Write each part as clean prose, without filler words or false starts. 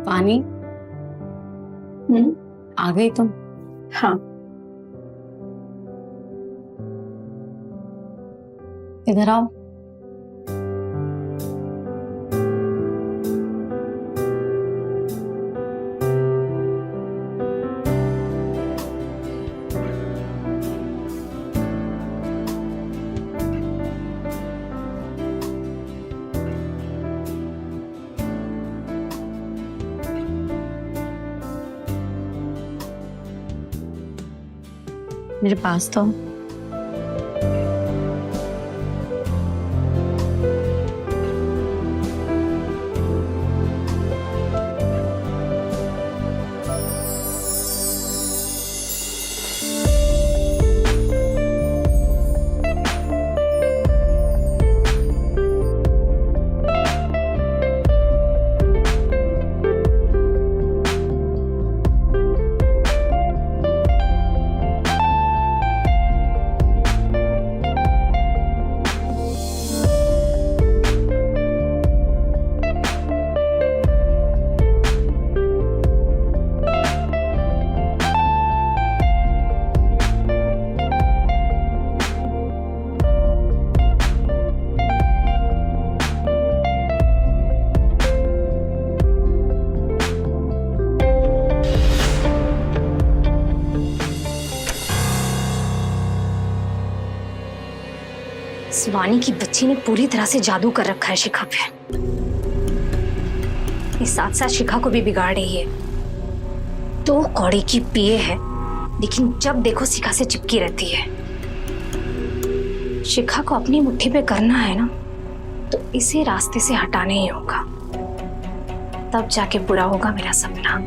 पानी। आ गई तुम? हाँ। इधर आओ। मेरे पास तो शिवानी की बच्ची ने पूरी तरह से जादू कर रखा है शिखा पे। ये साथ साथ शिखा को भी बिगाड़ रही है। तो कौड़ी की पिए है, लेकिन जब देखो शिखा से चिपकी रहती है। शिखा को अपनी मुट्ठी पे करना है ना, तो इसे रास्ते से हटाना ही होगा, तब जाके पूरा होगा मेरा सपना।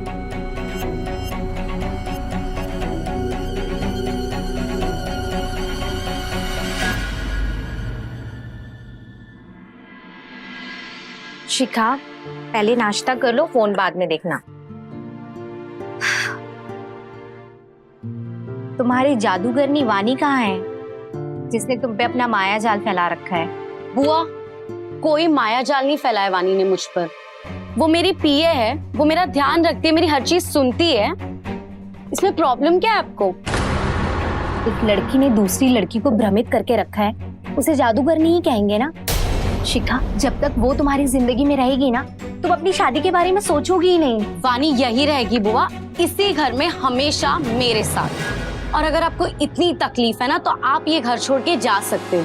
शिखा, पहले नाश्ता कर लो, फोन बाद में देखना। तुम्हारी जादूगरनी वानी कहाँ है, जिसने तुम पे अपना माया जाल फैला रखा है? बुआ, कोई माया जाल नहीं फैलाया वानी ने मुझ पर। वो मेरी पीए है, वो मेरा ध्यान रखती है, मेरी हर चीज सुनती है। इसमें प्रॉब्लम क्या है आपको? एक लड़की ने दूसरी लड़की को भ्रमित करके रखा है, उसे जादूगरनी ही कहेंगे ना। शिखा, जब तक वो तुम्हारी जिंदगी में रहेगी ना, तुम अपनी शादी के बारे में सोचोगी ही नहीं। वानी यही रहेगी बुआ, इसी घर में हमेशा मेरे साथ। और अगर आपको इतनी तकलीफ है ना, तो आप ये घर छोड़ के जा सकते हो।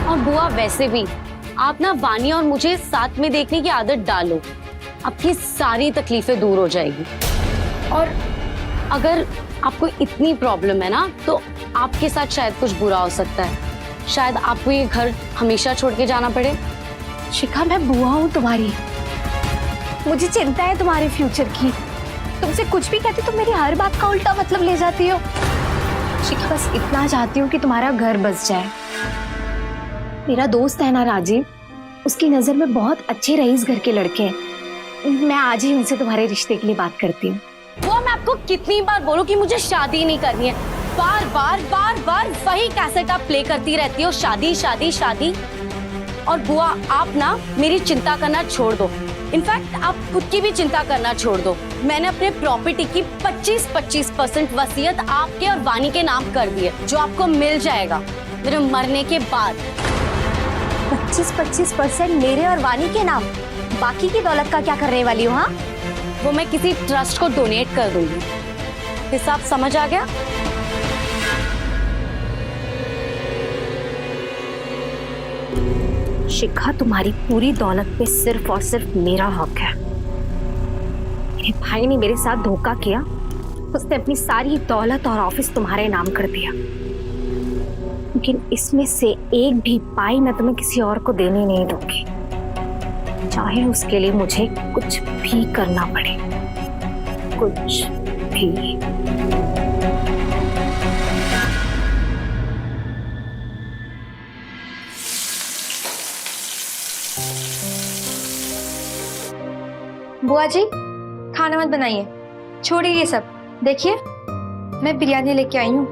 और बुआ, वैसे भी आप ना वानी और मुझे साथ में देखने की आदत डालो, आपकी सारी तकलीफें दूर हो जाएगी। और अगर आपको इतनी प्रॉब्लम है ना, तो आपके साथ शायद कुछ बुरा हो सकता है। शायद आपको ये घर हमेशा छोड़ के जाना पड़े। शिखा, मैं बुआ हूँ तुम्हारी, मुझे चिंता है तुम्हारे फ्यूचर की। तुमसे कुछ भी कहती तुम मेरी हर बात का उल्टा मतलब ले जाती हो। शिखा, बस इतना चाहती हूँ कि तुम्हारा घर बस जाए। मेरा दोस्त है ना राजीव, उसकी नजर में बहुत अच्छे रईस घर के लड़के हैं। मैं आज ही उनसे तुम्हारे रिश्ते के लिए बात करती हूँ। वो मैं आपको कितनी बार बोलूं कि मुझे शादी नहीं करनी है। बार बार वही कैसेट आप प्ले करती रहती हो, शादी शादी शादी। और बुआ, आप ना मेरी चिंता करना छोड़ दो। इनफैक्ट आप खुद की भी चिंता करना छोड़ दो। मैंने अपने प्रॉपर्टी की 25% वसीयत आपके और वानी के नाम कर दी है, जो आपको मिल जाएगा मेरे मरने के बाद। 25% मेरे और वानी के नाम? बाकी की दौलत का क्या करने वाली हो? हाँ, वो मैं किसी ट्रस्ट को डोनेट कर दूंगी। हिसाब समझ आ गया? शिखा, तुम्हारी पूरी दौलत पे सिर्फ और सिर्फ मेरा हक है। मेरे भाई ने मेरे साथ धोखा किया, उसने अपनी सारी दौलत और ऑफिस तुम्हारे नाम कर दिया। लेकिन इसमें से एक भी पाई मैं तुम्हें किसी और को देने नहीं दूंगी, चाहे उसके लिए मुझे कुछ भी करना पड़े, कुछ भी। बुआ जी, खाना मत बनाइए, छोड़िए ये सब। देखिए, मैं बिरयानी लेके आई हूँ,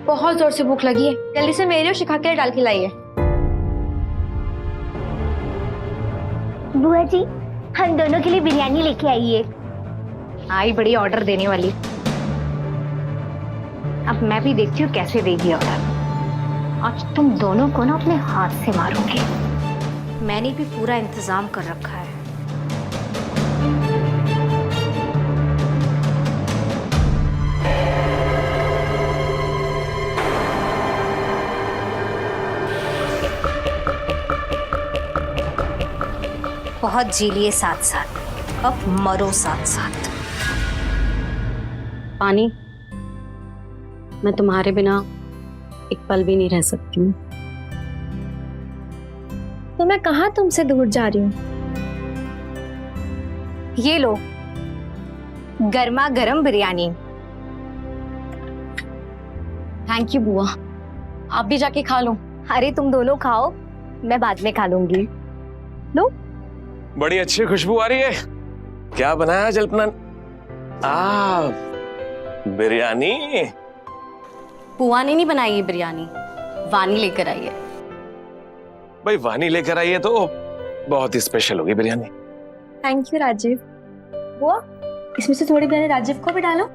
बहुत जोर से भूख लगी है। जल्दी से मेरे और शिखा के लिए डाल के लाइए। बुआ जी, हम दोनों के लिए बिरयानी लेके आइए। आई बड़ी ऑर्डर देने वाली। अब मैं भी देखती हूँ कैसे देगी ऑर्डर। आज तुम दोनों को ना अपने हाथ से मारूंगी। मैंने भी पूरा इंतजाम कर रखा है। बहुत जी लिए साथ साथ, अब मरो साथ साथ। पानी, मैं तुम्हारे बिना एक पल भी नहीं रह सकती हूँ। तो मैं कहाँ तुमसे दूर जा रही हूँ? ये लो गर्मा गर्म बिरयानी। थैंक यू बुआ, आप भी जाके खा लो। अरे तुम दोनों खाओ, मैं बाद में खा लूंगी। लो। बड़ी अच्छी खुशबू आ रही है। क्या बनाया जल्पना? बिरयानी। बुआ ने नहीं बनाई ये बिरयानी, वानी लेकर आई है। भाई वानी लेकर आई है तो बहुत ही स्पेशल होगी बिरयानी। Thank you Rajiv. वो इसमें से थोड़ी बिरयानी राजीव को भी डालो।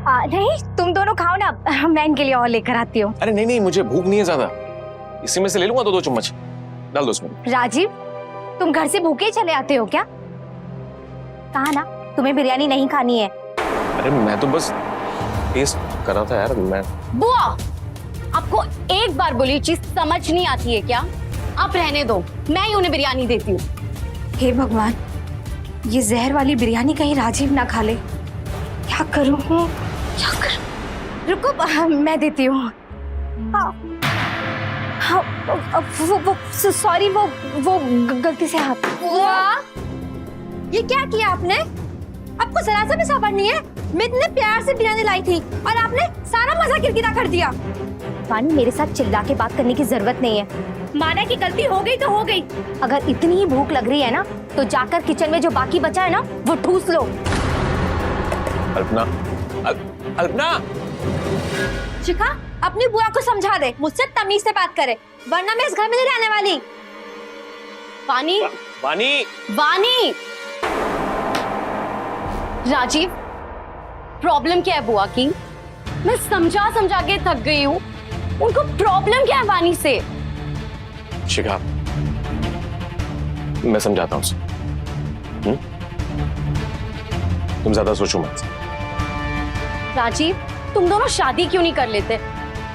नहीं तुम दोनों खाओ ना, मैं इनके लिए और लेकर आती हूँ। अरे नहीं नहीं, मुझे भूख नहीं है ज्यादा, इसी में से ले लूंगा तो 2 चम्मच डाल दो उसमें। राजीव तुम घर से भूखे ही चले आते हो क्या? कहा ना तुम्हें बिरयानी नहीं खानी है। अरे मैं तो बस टेस्ट कर रहा था यार। मैं बुआ, आपको एक बार बोली चीज समझ नहीं आती है क्या? आप रहने दो, मैं ही उन्हें बिरयानी देती हूँ। हे भगवान, ये जहर वाली बिरयानी कहीं राजीव ना खा ले। क्या करूँ क्या करूँ? रुको मैं देती हूँ। हाँ, वो सॉरी, वो गलती से हाथ। वाह, ये क्या किया आपने? आपको जरा सा भी सब्र नहीं है? मैं इतने प्यार से बिरयानी लाई थी और आपने सारा मजा किरकिरा कर दिया। वानी, मेरे साथ चिल्ला के बात करने की जरूरत नहीं है। माना कि गलती हो गई तो हो गई। अगर इतनी ही भूख लग रही है ना तो जाकर किचन में जो बाकी बचा है ना वो ठूस लो। अल्पना, अल्पना। शिखा, अपनी बुआ को समझा दे, मुझसे तमीज से बात करे, वरना मैं इस घर में नहीं रहने वाली। वानी, वानी, वानी। राजीव, प्रॉब्लम क्या है बुआ की? मैं समझा समझा के थक गई हूँ। उनको प्रॉब्लम क्या है वानी से? शिखा, मैं समझाता हूँ उसे। तुम ज्यादा सोचो मत। राजीव, तुम दोनों शादी क्यों नहीं कर लेते?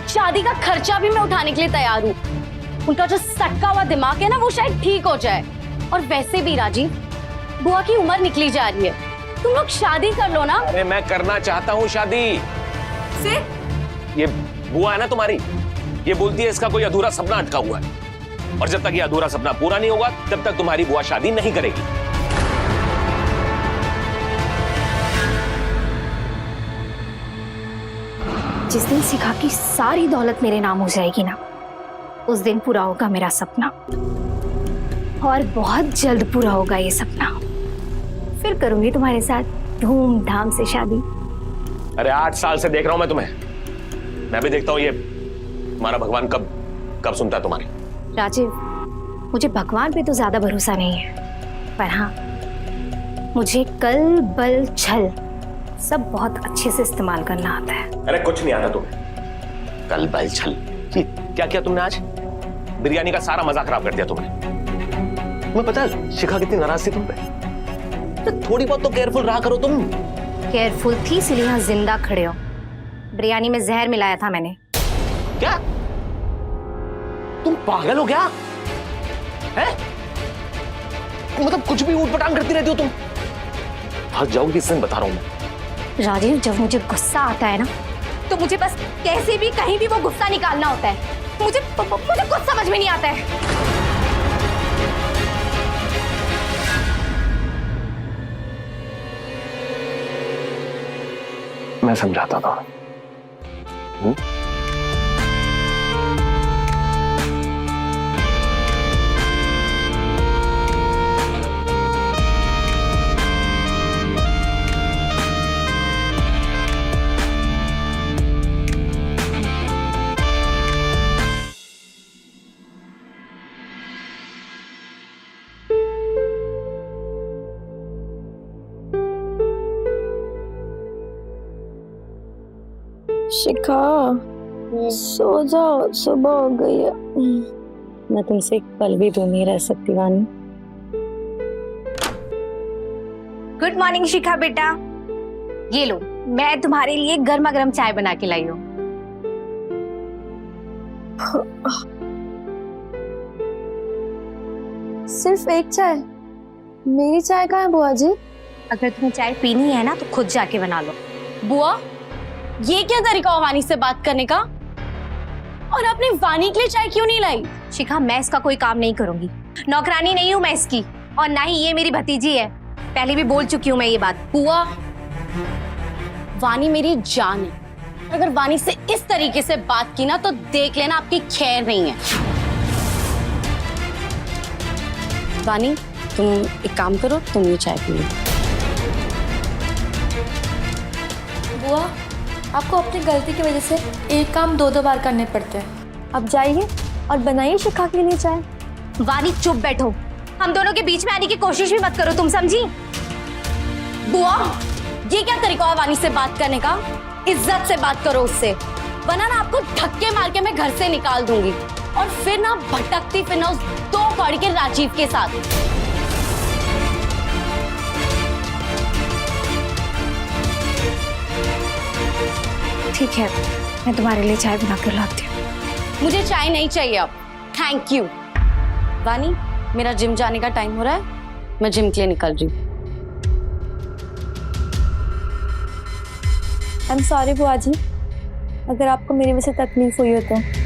शादी का खर्चा भी मैं उठाने के लिए तैयार हूँ। उनका जो सटका हुआ दिमाग है ना वो शायद ठीक हो जाए। और वैसे भी राजीव, बुआ की उम्र निकली जा रही है, तुम लोग शादी कर लो ना। अरे मैं करना चाहता हूँ शादी से। ये बुआ है ना तुम्हारी, ये बोलती है इसका कोई अधूरा सपना अटका हुआ है, और जब तक ये अधूरा सपना पूरा नहीं होगा तब तक तुम्हारी बुआ शादी नहीं करेगी। जिस दिन सिखा की सारी दौलत मेरे नाम हो जाएगी ना, उस दिन पूरा होगा मेरा सपना। और बहुत जल्द पूरा होगा ये सपना। फिर करूंगी तुम्हारे साथ धूमधाम से शादी। अरे 8 साल से देख रहा हूं मैं तुम्हें। मैं भी देखता हूं ये तुम्हारा भगवान कब सुनता है तुम्हारी। राजीव, मुझे भगवान पे तो ज्यादा भरोसा नहीं है, पर हाँ मुझे कल बल छल सब बहुत अच्छे से इस्तेमाल करना आता है। अरे कुछ नहीं आता तुम्हें। कल बल छल क्या किया तुमने आज? बिरयानी का सारा मजा खराब कर दिया तुमने। तुम्हें पता है शिखा कितनी नाराज थी तुम पे? तो थोड़ी बहुत तो केयरफुल रहा करो तुम। केयरफुल थी इसलिए यहाँ जिंदा खड़े हो। बिरयानी में जहर मिलाया था मैंने। क्या? तुम पागल हो क्या? है? मतलब कुछ भी ऊटपटांग करती रहती हो तुम। फंस जाओगी इस दिन, बता रहा हूं मैं। राजीव, जब मुझे गुस्सा आता है ना तो मुझे बस कैसे भी कहीं भी वो गुस्सा निकालना होता है। मुझे कुछ समझ में नहीं आता है। मैं समझाता था। शिखा सो जाओ, सुबह हो गई है। मैं तुमसे एक पल भी दूर नहीं रह सकती वानी। गुड मॉर्निंग शिखा बेटा, ये लो मैं तुम्हारे लिए गर्मा गर्म चाय बना के लाई हूँ। सिर्फ एक चाय? मेरी चाय कहाँ है बुआ जी? अगर तुम्हें चाय पीनी है ना तो खुद जाके बना लो। बुआ, ये क्या तरीका हुआ वानी से बात करने का? और आपने वानी के लिए चाय क्यों नहीं लाई? शिखा मैं इसका कोई काम नहीं करूंगी, नौकरानी नहीं हूँ मैं इसकी, और ना ही ये मेरी भतीजी है। पहले भी बोल चुकी हूँ मैं ये बात। बुआ, वानी मेरी जान है। अगर वानी से इस तरीके से बात की ना तो देख लेना आपकी खैर नहीं है। वानी, तुम एक काम करो, तुम ये चाय पी लो। बुआ, आपको अपनी गलती की वजह से एक काम दो बार करने पड़ते हैं। अब जाइए और बनाइए शिखा के लिए चाय। वानी चुप बैठो, हम दोनों के बीच में आने की कोशिश भी मत करो, तुम समझी? बुआ, ये क्या तरीका है वानी से बात करने का? इज्जत से बात करो उससे, वरना ना आपको धक्के मार के मैं घर से निकाल दूंगी और फिर ना भटकती फिरना उस 2 कौड़ी के राजीव के साथ। ठीक है, मैं तुम्हारे लिए चाय बना कर लाती हूँ। मुझे चाय नहीं चाहिए अब, थैंक यू। वानी, मेरा जिम जाने का टाइम हो रहा है, मैं जिम के लिए निकल रही हूँ। आई एम सॉरी बुआ जी, अगर आपको मेरी वजह से तकलीफ हुई हो तो।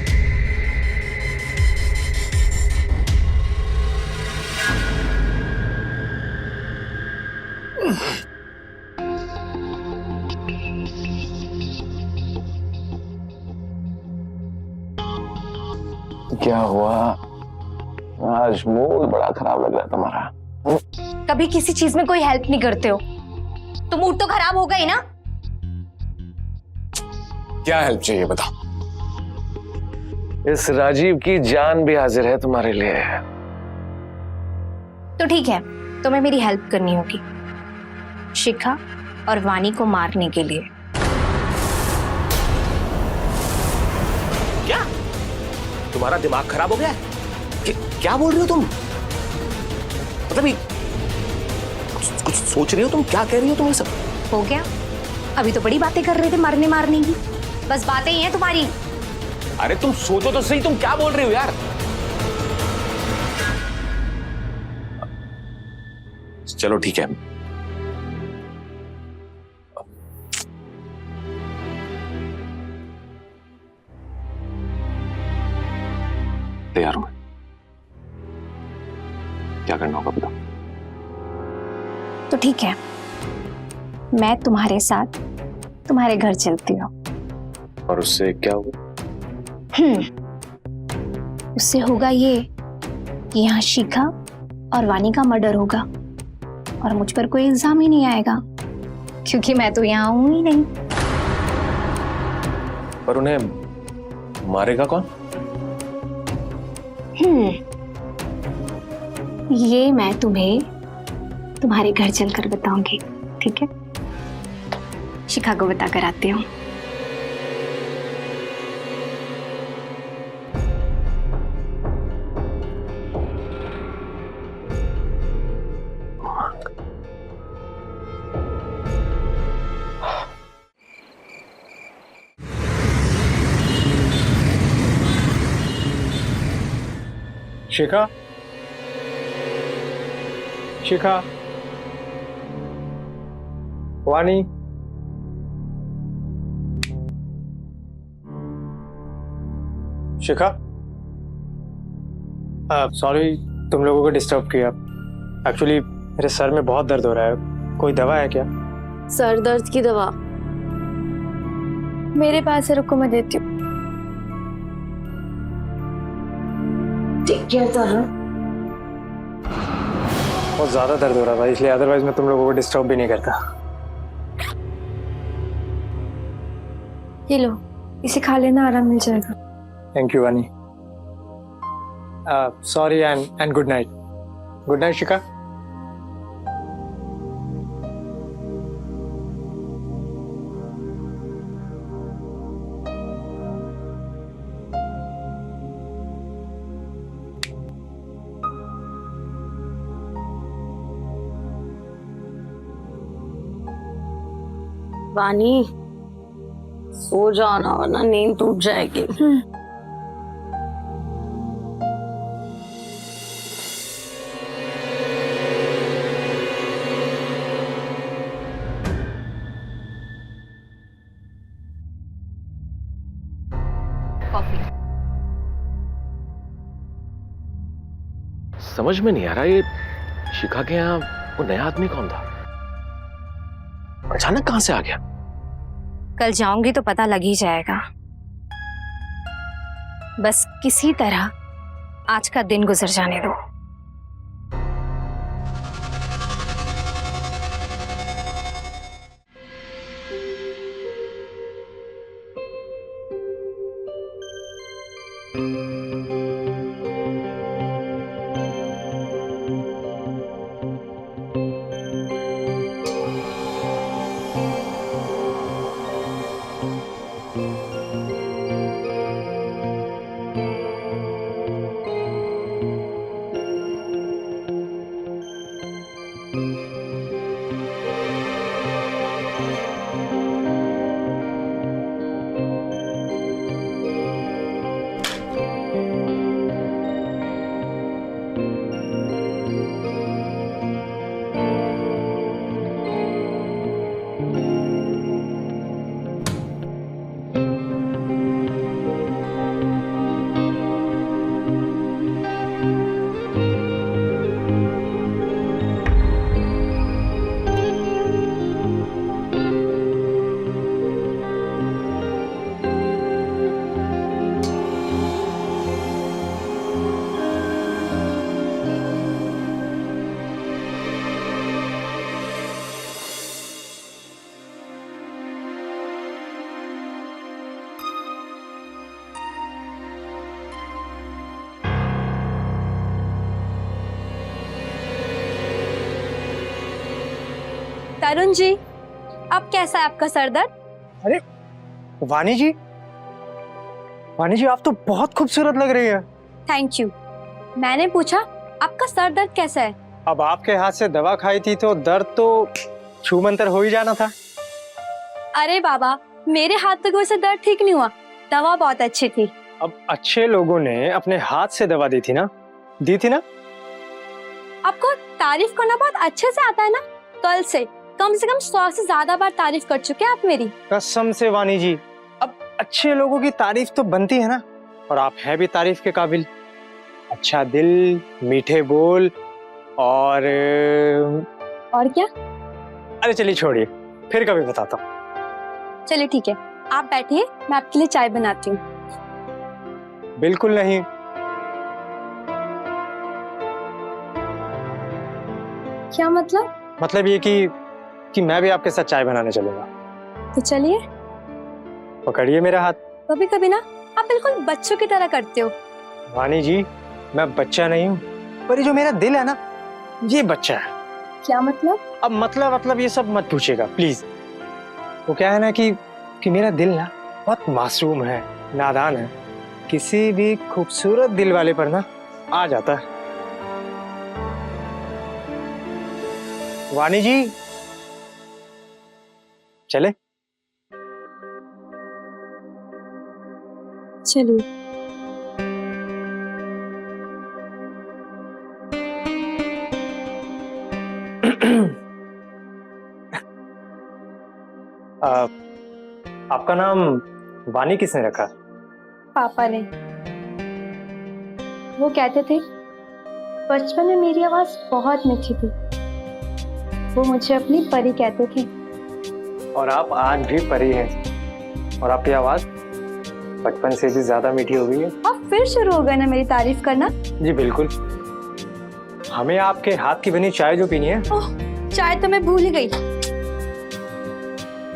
क्या हुआ? आज मूड बड़ा खराब लग रहा है तुम्हारा। कभी किसी चीज में कोई हेल्प नहीं करते हो, तो मूड तो खराब होगा ही ना। क्या हेल्प चाहिए बताओ? इस राजीव की जान भी हाजिर है तुम्हारे लिए। तो ठीक है, तुम्हें मेरी हेल्प करनी होगी शिखा और वानी को मारने के लिए। क्या तुम्हारा दिमाग खराब हो गया है? क्या बोल रही हो तुम? मतलब कुछ सोच रही हो तुम? क्या कह रही हो तुम? ये सब हो गया? अभी तो बड़ी बातें कर रहे थे मारने मारने की, बस बातें ही हैं तुम्हारी। अरे तुम सोचो तो सही, तुम क्या बोल रही हो यार? चलो ठीक है, तैयार हूं। क्या करना होगा बताओ? तो ठीक है, मैं तुम्हारे साथ तुम्हारे घर चलती हूँ। और उससे क्या होगा? उससे होगा ये कि यहाँ शिखा और वानी का मर्डर होगा और मुझ पर कोई इल्जाम ही नहीं आएगा, क्योंकि मैं तो यहाँ हूं ही नहीं। पर उन्हें मारेगा कौन? ये मैं तुम्हें तुम्हारे घर चलकर बताऊंगी, ठीक है? शिखा को बता कर आती हूँ। शिखा, शिखा, वानी, शिखा, सॉरी तुम लोगों को डिस्टर्ब किया। एक्चुअली मेरे सर में बहुत दर्द हो रहा है, कोई दवा है क्या? सर दर्द की दवा मेरे पास है, रुको मैं देती हूँ। बहुत ज्यादा दर्द हो रहा था इसलिए, अदरवाइज मैं तुम लोगों को डिस्टर्ब भी नहीं करता। ये लो, इसे खा लेना, आराम मिल जाएगा। Thank you Vani. Sorry and good night. Good night Shikha. Vani, सो जाओ ना वरना नींद टूट जाएगी। कॉफी। समझ में नहीं आ रहा ये शिखा के यहाँ वो नया आदमी कौन था? अचानक कहां से आ गया? कल जाऊंगी तो पता लग ही जाएगा। बस किसी तरह आज का दिन गुजर जाने दो। तरुण जी, अब कैसा है आपका सर दर्द? अरे वानी जी, वानी जी आप तो बहुत खूबसूरत लग रही है। Thank you. मैंने पूछा आपका सर दर्द कैसा है? अब आपके हाथ से दवा खाई थी तो दर्द तो छू मंतर हो ही जाना था। अरे बाबा, मेरे हाथ तक वैसे दर्द ठीक नहीं हुआ, दवा बहुत अच्छी थी। अब अच्छे लोगों ने अपने हाथ से दवा दी थी ना? आपको तारीफ करना बहुत अच्छे से आता है ना? कल से कम 100 से ज्यादा बार तारीफ कर चुके हैं आप मेरी। कसम से वानी जी, अब अच्छे लोगों की तारीफ तो बनती है ना, और आप हैं भी तारीफ के काबिल। अच्छा दिल, मीठे बोल और क्या? अरे चलिए छोड़िए, फिर कभी बताता हूँ। चलिए ठीक है, आप बैठिए, मैं आपके लिए चाय बनाती हूँ। बिल्कुल नहीं। क्या मतलब? मतलब ये कि मैं भी आपके साथ चाय बनाने चलूंगा। तो चलिए। पकड़िए मेरा हाथ। कभी कभी ना आप बिल्कुल बच्चों की तरह करते हो। वानी जी, मैं बच्चा नहीं हूँ, पर ये जो मेरा दिल है ना, ये बच्चा है। क्या मतलब? अब मतलब ये सब मत पूछिएगा प्लीज। वो क्या है ना कि मेरा दिल ना बहुत मासूम है, नादान है, किसी भी खूबसूरत दिल वाले पर ना आ जाता है। वानी जी चले? चलिए। आपका नाम वानी किसने रखा? पापा ने। वो कहते थे बचपन में मेरी आवाज बहुत मीठी थी, वो मुझे अपनी परी कहते थे। और आप आज भी परी हैं, और आपकी आवाज बचपन से भी ज्यादा मीठी हो गई है। अब फिर शुरू हो गया ना मेरी तारीफ करना? जी बिल्कुल। हमें आपके हाथ की बनी चाय जो पीनी है। ओह, चाय तो मैं भूल ही गई,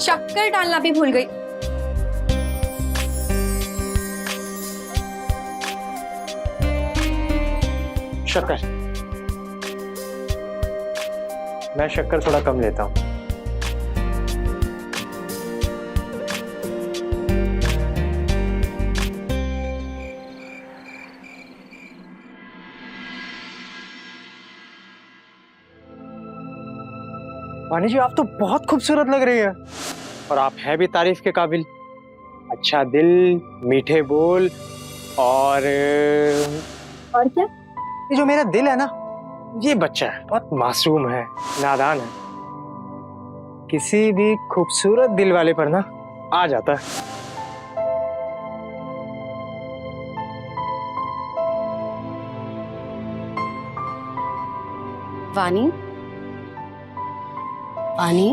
शक्कर डालना भी भूल गई। शक्कर? मैं शक्कर थोड़ा कम लेता हूँ। वानी जी आप तो बहुत खूबसूरत लग रही है। और आप हैं भी तारीफ के काबिल। अच्छा दिल, मीठे बोल और क्या? ये जो मेरा दिल है ना, ये बच्चा है, बहुत मासूम है, नादान है, किसी भी खूबसूरत दिल वाले पर ना आ जाता है। वानी, वानी,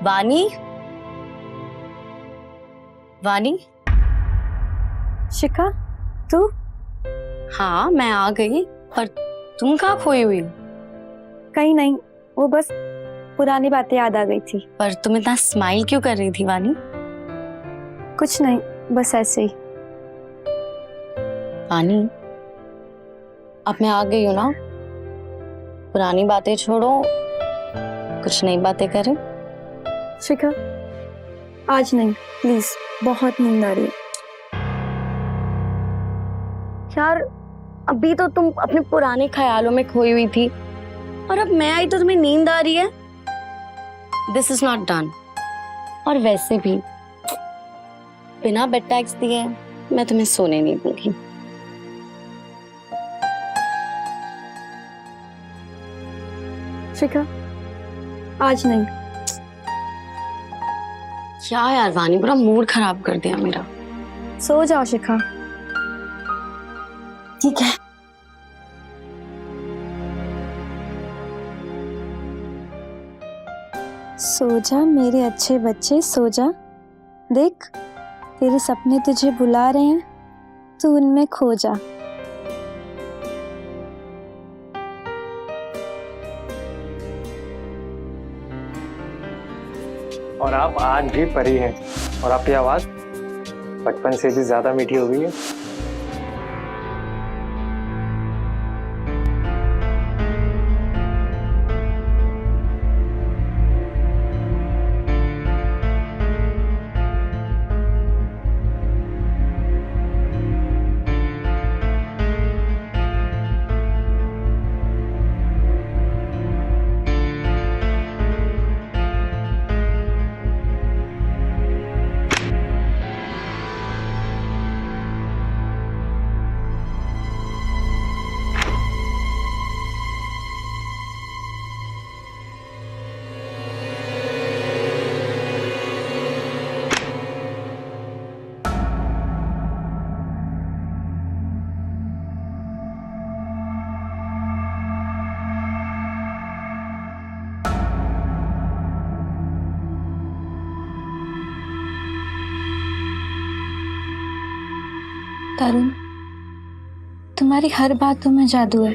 वानी, वानी। शिखा, तू? हाँ मैं आ गई, पर तुम कहाँ खोई हुई हो? कहीं नहीं, वो बस पुरानी बातें याद आ गई थी। पर तुम इतना स्माइल क्यों कर रही थी वानी? कुछ नहीं, बस ऐसे ही। वानी, अब मैं आ गई हूँ ना, पुरानी बातें छोड़ो, कुछ नई बातें करें। शिखा, आज नहीं, प्लीज, बहुत नींद आ रही है। यार अभी तो तुम अपने पुराने ख्यालों में खोई हुई थी और अब मैं आई तो तुम्हें नींद आ रही है। This is not done. और वैसे भी बिना बेड टैक्स दिए मैं तुम्हें सोने नहीं दूंगी। शिखा, आज नहीं। क्या यार वानी, पूरा मूड खराब कर दिया मेरा। सो जाओ शिखा। ठीक है। सो जा मेरे अच्छे बच्चे, सो जा। देख, तेरे सपने तुझे बुला रहे हैं, तू उनमें खो जा। और आप आज भी परी हैं और आपकी आवाज बचपन से भी ज्यादा मीठी हो गई है। तरुण, तुम्हारी हर बातों में जादू है।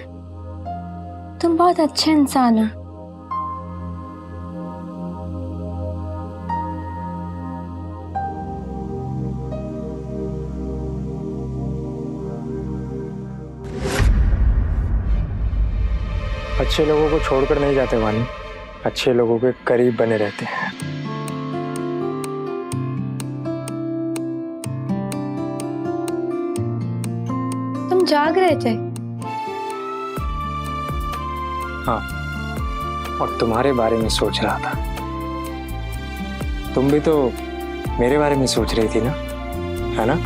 तुम बहुत अच्छे इंसान हो। अच्छे लोगों को छोड़कर नहीं जाते वानी, अच्छे लोगों के करीब बने रहते हैं। तुम जाग रहे थे? हाँ, और तुम्हारे बारे में सोच रहा था। तुम भी तो मेरे बारे में सोच रही थी ना, है ना?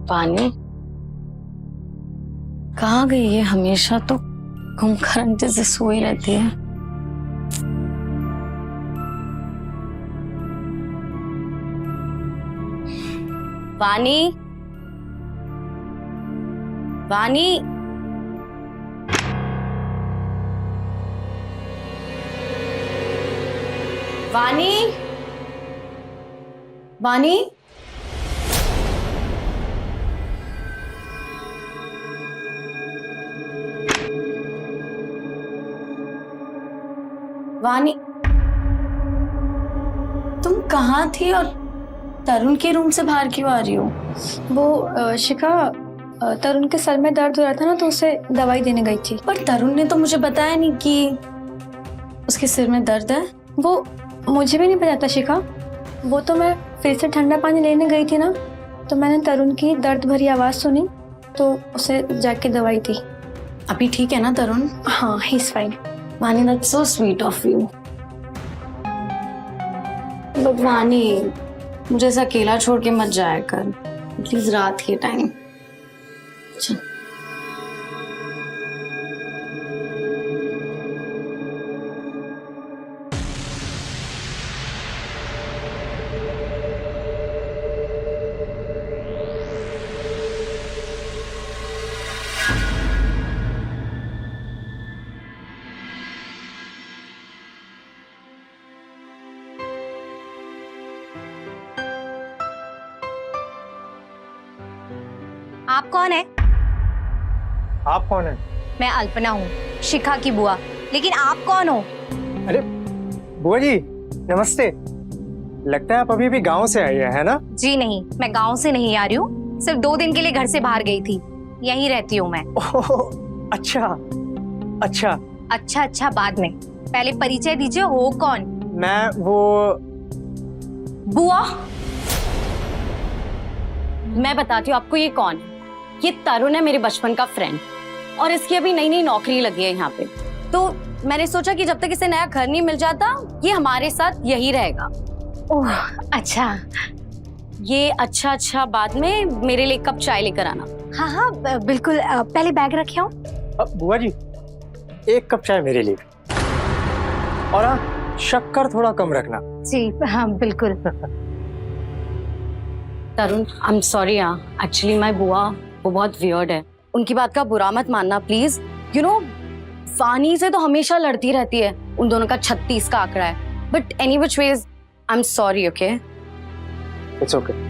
पानी कहाँ गई है? हमेशा तो घूमकर जैसे सोई रहती है। वानी, वानी, वानी, वानी, वानी, तुम कहाँ थी और तरुण के रूम से बाहर क्यों आ रही हो? वो शिखा तरुण के सर में दर्द हो रहा था ना, तो उसे दवाई देने गई थी। पर तरुण ने तो मुझे बताया नहीं कि उसके सिर में दर्द है। वो मुझे भी नहीं पता था शिखा। वो तो मैं फिर से ठंडा पानी लेने गई थी ना, तो मैंने तरुण की दर्द भरी आवाज़ सुनी, तो उसे जाके दवाई दी। अभी ठीक है ना तरुण? हाँ, ही इज फाइन। वानी, that's so sweet of you. But वानी, मुझे ऐसा अकेला छोड़ के मत जाया कर प्लीज, रात के टाइम। चल। आप कौन है? आप कौन है? मैं अल्पना हूँ, शिखा की बुआ। लेकिन आप कौन हो? अरे बुआ जी, नमस्ते। लगता है आप अभी अभी गांव से आई है ना? जी नहीं, मैं गांव से नहीं आ रही हूँ। सिर्फ 2 दिन के लिए घर से बाहर गई थी। यहीं रहती हूँ मैं। ओह, अच्छा अच्छा। अच्छा अच्छा बाद में, पहले परिचय दीजिए, हो कौन? मैं वो बुआ, मैं बताती हूँ आपको ये कौन है। ये तरुण है, मेरे बचपन का फ्रेंड, और इसकी अभी नई नई नौकरी लगी है यहाँ पे। तो मैंने सोचा कि जब तक इसे नया घर नहीं मिल जाता, ये हमारे साथ यही रहेगा। ओह अच्छा। ये अच्छा अच्छा बाद में, मेरे लिए 1 कप चाय लेकर आना। हाँ हाँ बिल्कुल। पहले बैग रखे हो। बुआ जी, 1 कप चाय मेरे लिए, और हाँ, शक्कर थोड़ा कम रखना। जी हाँ बिल्कुल। तरुण, आई एम सॉरी यार, एक्चुअली माय बुआ वो बहुत वियर्ड है। उनकी बात का बुरा मत मानना प्लीज। यू नो, वानी से तो हमेशा लड़ती रहती है। उन दोनों का 36 का आंकड़ा है। But any which ways, I am sorry, okay? It's okay.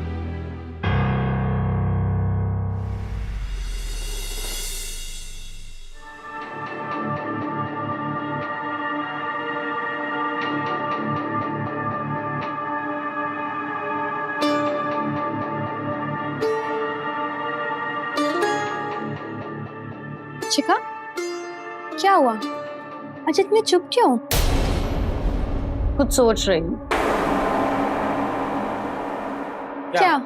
Shikha, क्या हुआ? आज इतनी चुप क्यों? कुछ सोच रही हूँ। क्या?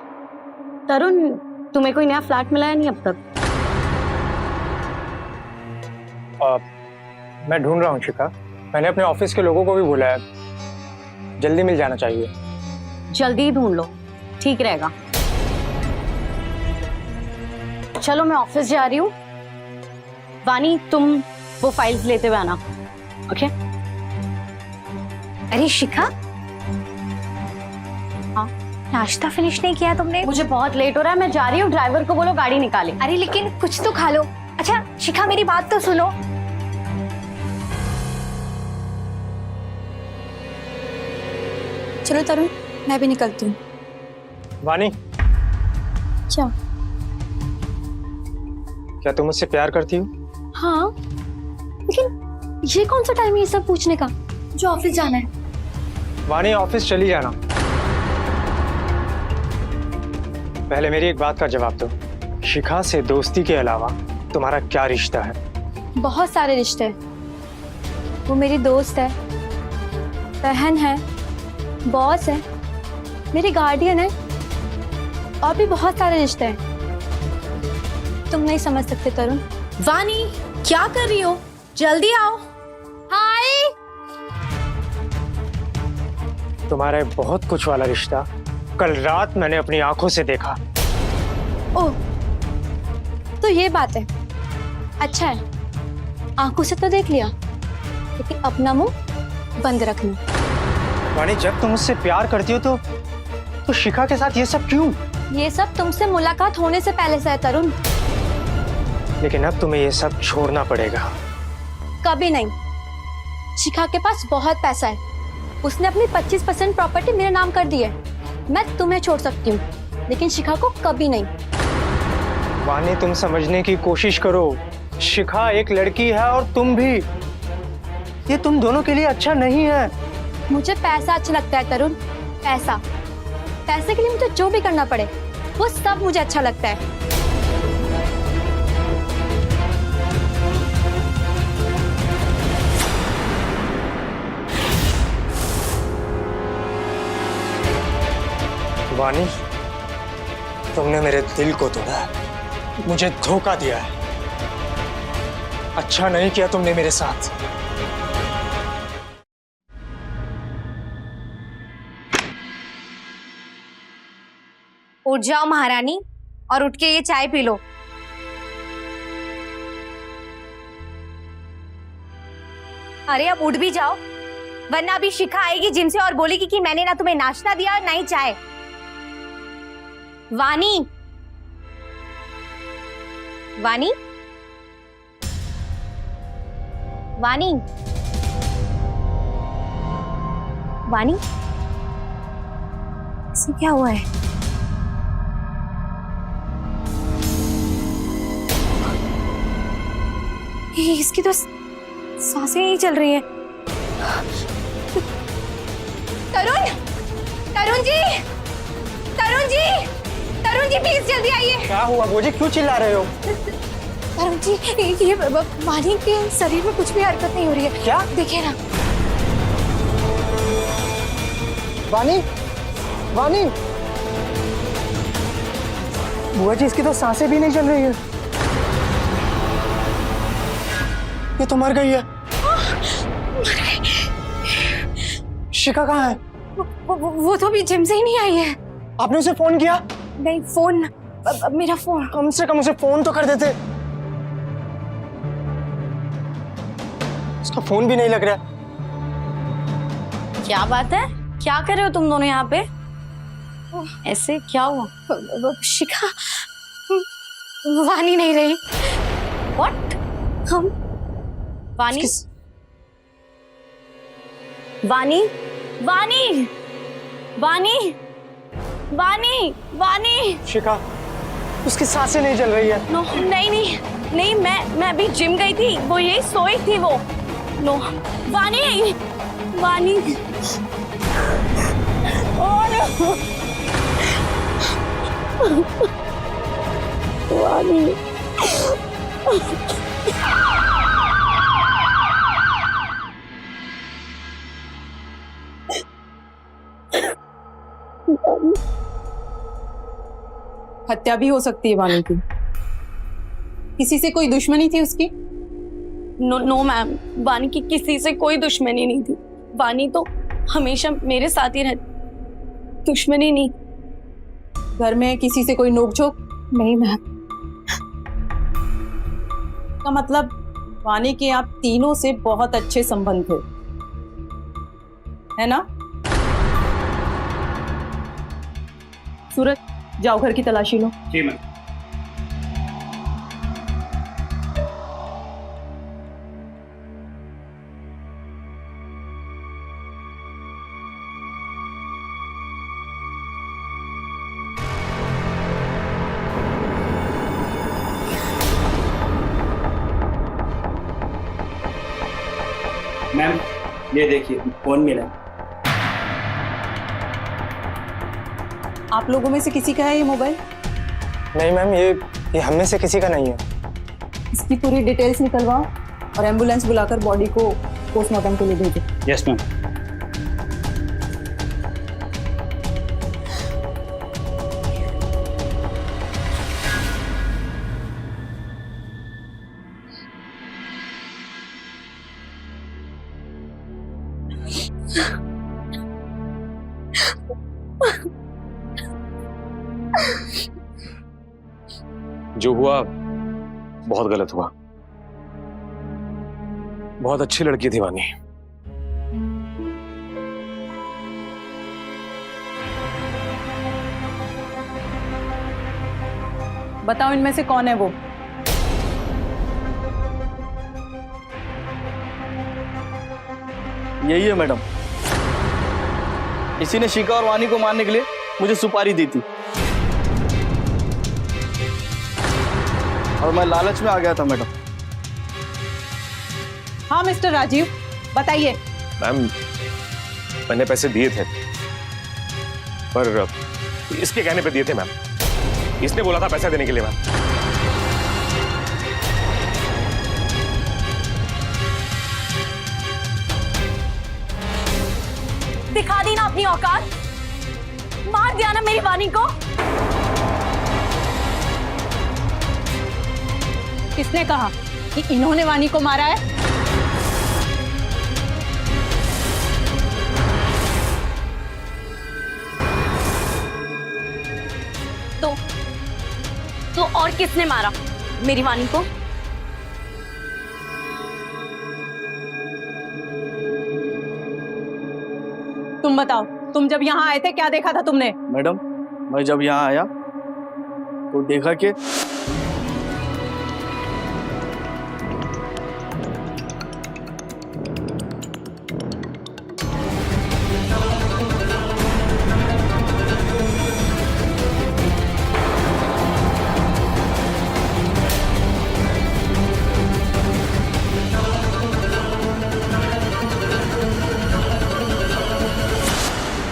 तरुण, तुम्हें कोई नया फ्लैट मिला है नहीं अब तक? मैं ढूंढ रहा हूँ शिखा। मैंने अपने ऑफिस के लोगों को भी बुलाया, जल्दी मिल जाना चाहिए। जल्दी ही ढूंढ लो, ठीक रहेगा। चलो मैं ऑफिस जा रही हूँ। वानी, तुम वो फाइल्स लेते हुए आना, ओके? अरे शिखा, हाँ? नाश्ता फिनिश नहीं किया तुमने? मुझे बहुत लेट हो रहा है, मैं जा रही हूँ। ड्राइवर को बोलो गाड़ी निकाले। अरे लेकिन कुछ तो खा लो। अच्छा शिखा, मेरी बात तो सुनो। चलो तरुण, मैं भी निकलती हूँ। वानी, क्या? क्या तुम मुझसे प्यार करती हो? हाँ, लेकिन ये कौन सा टाइम है ये सब पूछने का? जो ऑफिस जाना है। वानी, ऑफिस चली जाना। पहले मेरी एक बात का जवाब दो। शिखा से दोस्ती के अलावा तुम्हारा क्या रिश्ता है? बहुत सारे रिश्ते हैं। वो मेरी दोस्त है, बहन है, बॉस है, मेरी गार्डियन है, और भी बहुत सारे रिश्ते हैं। तुम नहीं समझ सकते तरुण। वानी, क्या कर रही हो? जल्दी आओ। हाय। तुम्हारा एक बहुत कुछ वाला रिश्ता कल रात मैंने अपनी आंखों से देखा। ओह, तो ये बात है। अच्छा है, आंखों से तो देख लिया, लेकिन अपना मुंह बंद रखना। वानी, जब तुम मुझसे प्यार करती हो तो शिखा के साथ ये सब क्यों? ये सब तुमसे मुलाकात होने से पहले से है तरुण। लेकिन अब तुम्हें ये सब छोड़ना पड़ेगा। कभी नहीं। शिखा के पास बहुत पैसा है, उसने अपनी 25% प्रॉपर्टी मेरे नाम कर दी है। मैं तुम्हें छोड़ सकती हूँ, लेकिन शिखा को कभी नहीं। वानी, तुम समझने की कोशिश करो। शिखा एक लड़की है और तुम भी। ये तुम दोनों के लिए अच्छा नहीं है। मुझे पैसा अच्छा लगता है तरुण, पैसा, पैसे के लिए मुझे जो भी करना पड़े वो सब मुझे अच्छा लगता है। वानी, तुमने मेरे दिल को तोड़ा है, मुझे धोखा दिया है। अच्छा नहीं किया तुमने मेरे साथ। उठ जाओ महारानी और उठ के ये चाय पी लो। अरे अब उठ भी जाओ, वरना अभी शिखा आएगी जिम से और बोलेगी कि मैंने ना तुम्हें नाश्ता दिया और ना ही चाय। वानी, वानी, वानी, वानी, इसे क्या हुआ है? इसकी तो सांसें ही चल रही है। तरुण, तरुण जी, तरुण जी, तरुण जी प्लीज जल्दी आइए। क्या हुआ बोझी, क्यों चिल्ला रहे हो? तरुण जी, ये वानी के शरीर में कुछ भी हरकत नहीं हो रही है। क्या? देखिए ना। वानी, वानी, बुआ जी इसकी तो सांसें भी नहीं चल रही है। ये तो मर गई है। शिखा कहाँ है? वो तो अभी जिम से ही नहीं आई है। आपने उसे फोन किया? नहीं, फोन, मेरा फोन। कम से कम उसे फोन तो कर देते। उसका फोन भी नहीं लग रहा। क्या बात है, क्या कर रहे हो तुम दोनों यहाँ पे? ऐसे क्या हुआ? शिखा, वानी नहीं रही। व्हाट? हम वानी, वानी, वानी, वानी, वानी, वानी। शिखा, उसकी सांसें नहीं चल रही है। नो, नहीं नहीं नहीं, मैं अभी जिम गई थी, वो यही सोई थी वो। नो, वानी, वानी, और वानी। हत्या भी हो सकती है वानी की। किसी से कोई दुश्मनी थी उसकी? नो नो मैम, वानी की किसी से कोई दुश्मनी नहीं थी। वानी तो हमेशा मेरे साथ ही रहती, दुश्मनी नहीं। घर में किसी से कोई नोकझोंक? नहीं मैम। का मतलब वानी के आप तीनों से बहुत अच्छे संबंध थे, है ना? सूरज, जाओ घर की तलाशी लो। जी मैम। मैम ये देखिए फोन मिला। आप लोगों में से किसी का है ये मोबाइल? नहीं मैम, ये हम में से किसी का नहीं है। इसकी पूरी डिटेल्स निकलवाओ और एम्बुलेंस बुलाकर बॉडी को पोस्टमार्टम के लिए भेजो। Yes ma'am. जो हुआ बहुत गलत हुआ। बहुत अच्छी लड़की थी वानी। बताओ इनमें से कौन है वो? यही है मैडम। इसी ने शिखा और वानी को मारने के लिए मुझे सुपारी दी थी और मैं लालच में आ गया था मैडम। हाँ मिस्टर राजीव, बताइए। मैम, मैंने पैसे दिए थे पर इसके कहने पे दिए थे मैम। इसने बोला था पैसे देने के लिए मैम। दिखा दी ना अपनी औकात, मार दिया ना मेरी वानी को। किसने कहा कि इन्होंने वानी को मारा है? तो और किसने मारा मेरी वानी को? तुम बताओ, तुम जब यहाँ आए थे क्या देखा था तुमने? मैडम, मैं जब यहाँ आया तो देखा कि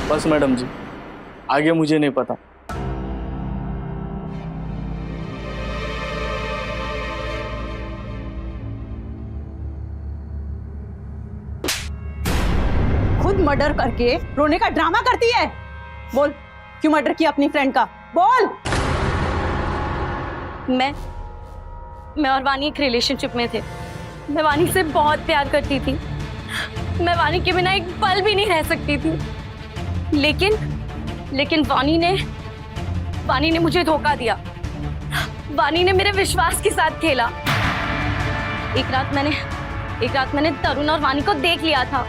बस मैडम जी, आगे मुझे नहीं पता। खुद मर्डर करके रोने का ड्रामा करती है। बोल, क्यों मर्डर किया अपनी फ्रेंड का? बोल। मैं और वानी एक रिलेशनशिप में थे। मैं वानी से बहुत प्यार करती थी। मैं वानी के बिना एक पल भी नहीं रह सकती थी। लेकिन वानी ने मुझे धोखा दिया। वानी ने मेरे विश्वास के साथ खेला। एक रात मैंने तरुण और वानी को देख लिया था।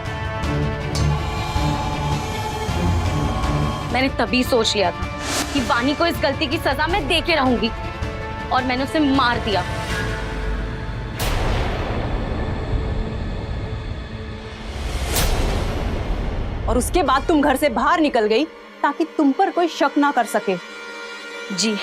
मैंने तभी सोच लिया था कि वानी को इस गलती की सजा मैं दे के रहूंगी, और मैंने उसे मार दिया। और उसके बाद तुम घर से बाहर निकल गई ताकि तुम पर कोई शक ना कर सके। जी।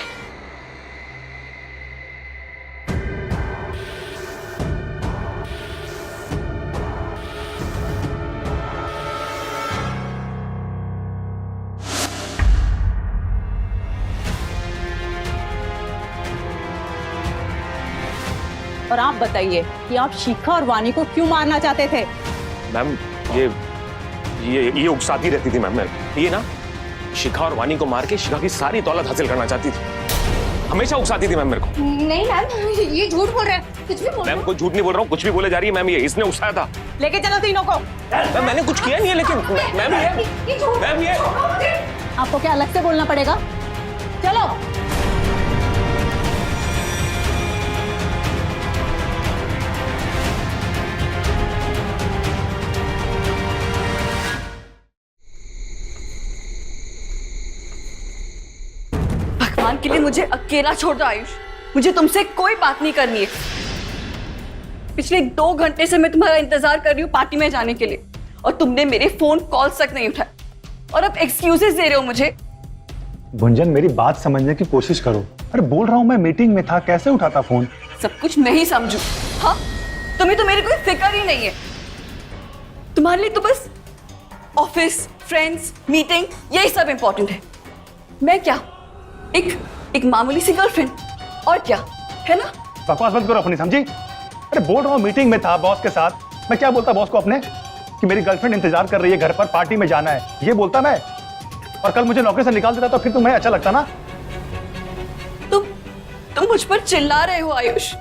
और आप बताइए कि आप शिखा और वानी को क्यों मारना चाहते थे? मैम ये उकसाती रहती थी मैम। ये ना शिखा और वानी को मार के शिखा की सारी दौलत हासिल करना चाहती थी। हमेशा उकसाती थी मैम मेरे को। नहीं मैम, ये झूठ बोल रहे हैं, कुछ भी बोल रहे मैम कोई झूठ नहीं बोल रहा हूँ, कुछ भी बोले जा रही है मैम। ये इसने उकसाया था। लेके चलो तीनों को। मैम मैंने कुछ किया नहीं है, लेकिन मैम ये आपको क्या अलग से बोलना पड़ेगा? चलो। भगवान के लिए मुझे अकेला छोड़ दो आयुष। मुझे तुमसे कोई बात नहीं करनी है। पिछले 2 घंटे से मैं तुम्हारा इंतजार कर रही हूँ पार्टी में जाने के लिए, और तुमने मेरे फोन कॉल्स तक नहीं उठाए, और अब एक्सक्यूजेस दे रहे हो मुझे। गुंजन, मेरी बात समझने की कोशिश करो। अरे बोल रहा हूँ मैं मीटिंग में था, कैसे उठाता फोन? सब कुछ मैं ही समझू। हाँ, तुम्हें तो मेरी कोई फिक्र ही नहीं है। तुम्हारे लिए तो बस ऑफिस, फ्रेंड्स, मीटिंग, यही सब इंपॉर्टेंट है। मैं क्या एक मामूली सी गर्लफ्रेंड, और क्या है ना? बकवास मत करो अपनी, समझी? अरे बोल रहा हूँ मीटिंग में था बॉस के साथ। मैं क्या बोलता बॉस को अपने कि मेरी गर्लफ्रेंड इंतजार कर रही है घर पर, पार्टी में जाना है, ये बोलता मैं? और कल मुझे नौकरी से निकाल देता तो फिर तुम्हें अच्छा लगता ना? तुम मुझ पर चिल्ला रहे हो आयुष।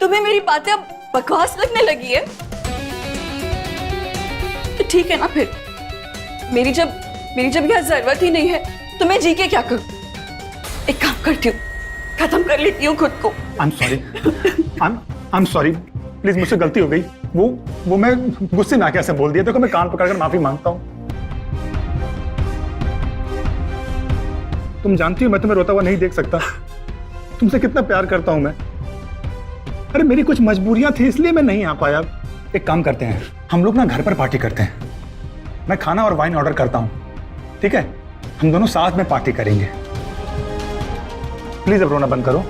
तुम्हें मेरी बातें अब बकवास लगने लगी है? तो ठीक है ना फिर। मेरी जब यह जरूरत ही नहीं है तो मैं जी के क्या करूं? एक काम करती हूँ, खत्म कर लेती हूँ खुद को। I'm sorry, प्लीज मुझसे गलती हो गई। वो मैं गुस्से में आके ऐसे बोल दिया, तो मैं कान पकड़कर माफी मांगता हूँ। तुम जानती हो मैं तुम्हें रोता हुआ नहीं देख सकता। तुमसे कितना प्यार करता हूं मैं। अरे मेरी कुछ मजबूरियां थी इसलिए मैं नहीं आ पाया। एक काम करते हैं, हम लोग ना घर पर पार्टी करते हैं। मैं खाना और वाइन ऑर्डर करता हूं, ठीक है? हम दोनों साथ में पार्टी करेंगे। प्लीज अब रोना बंद करो।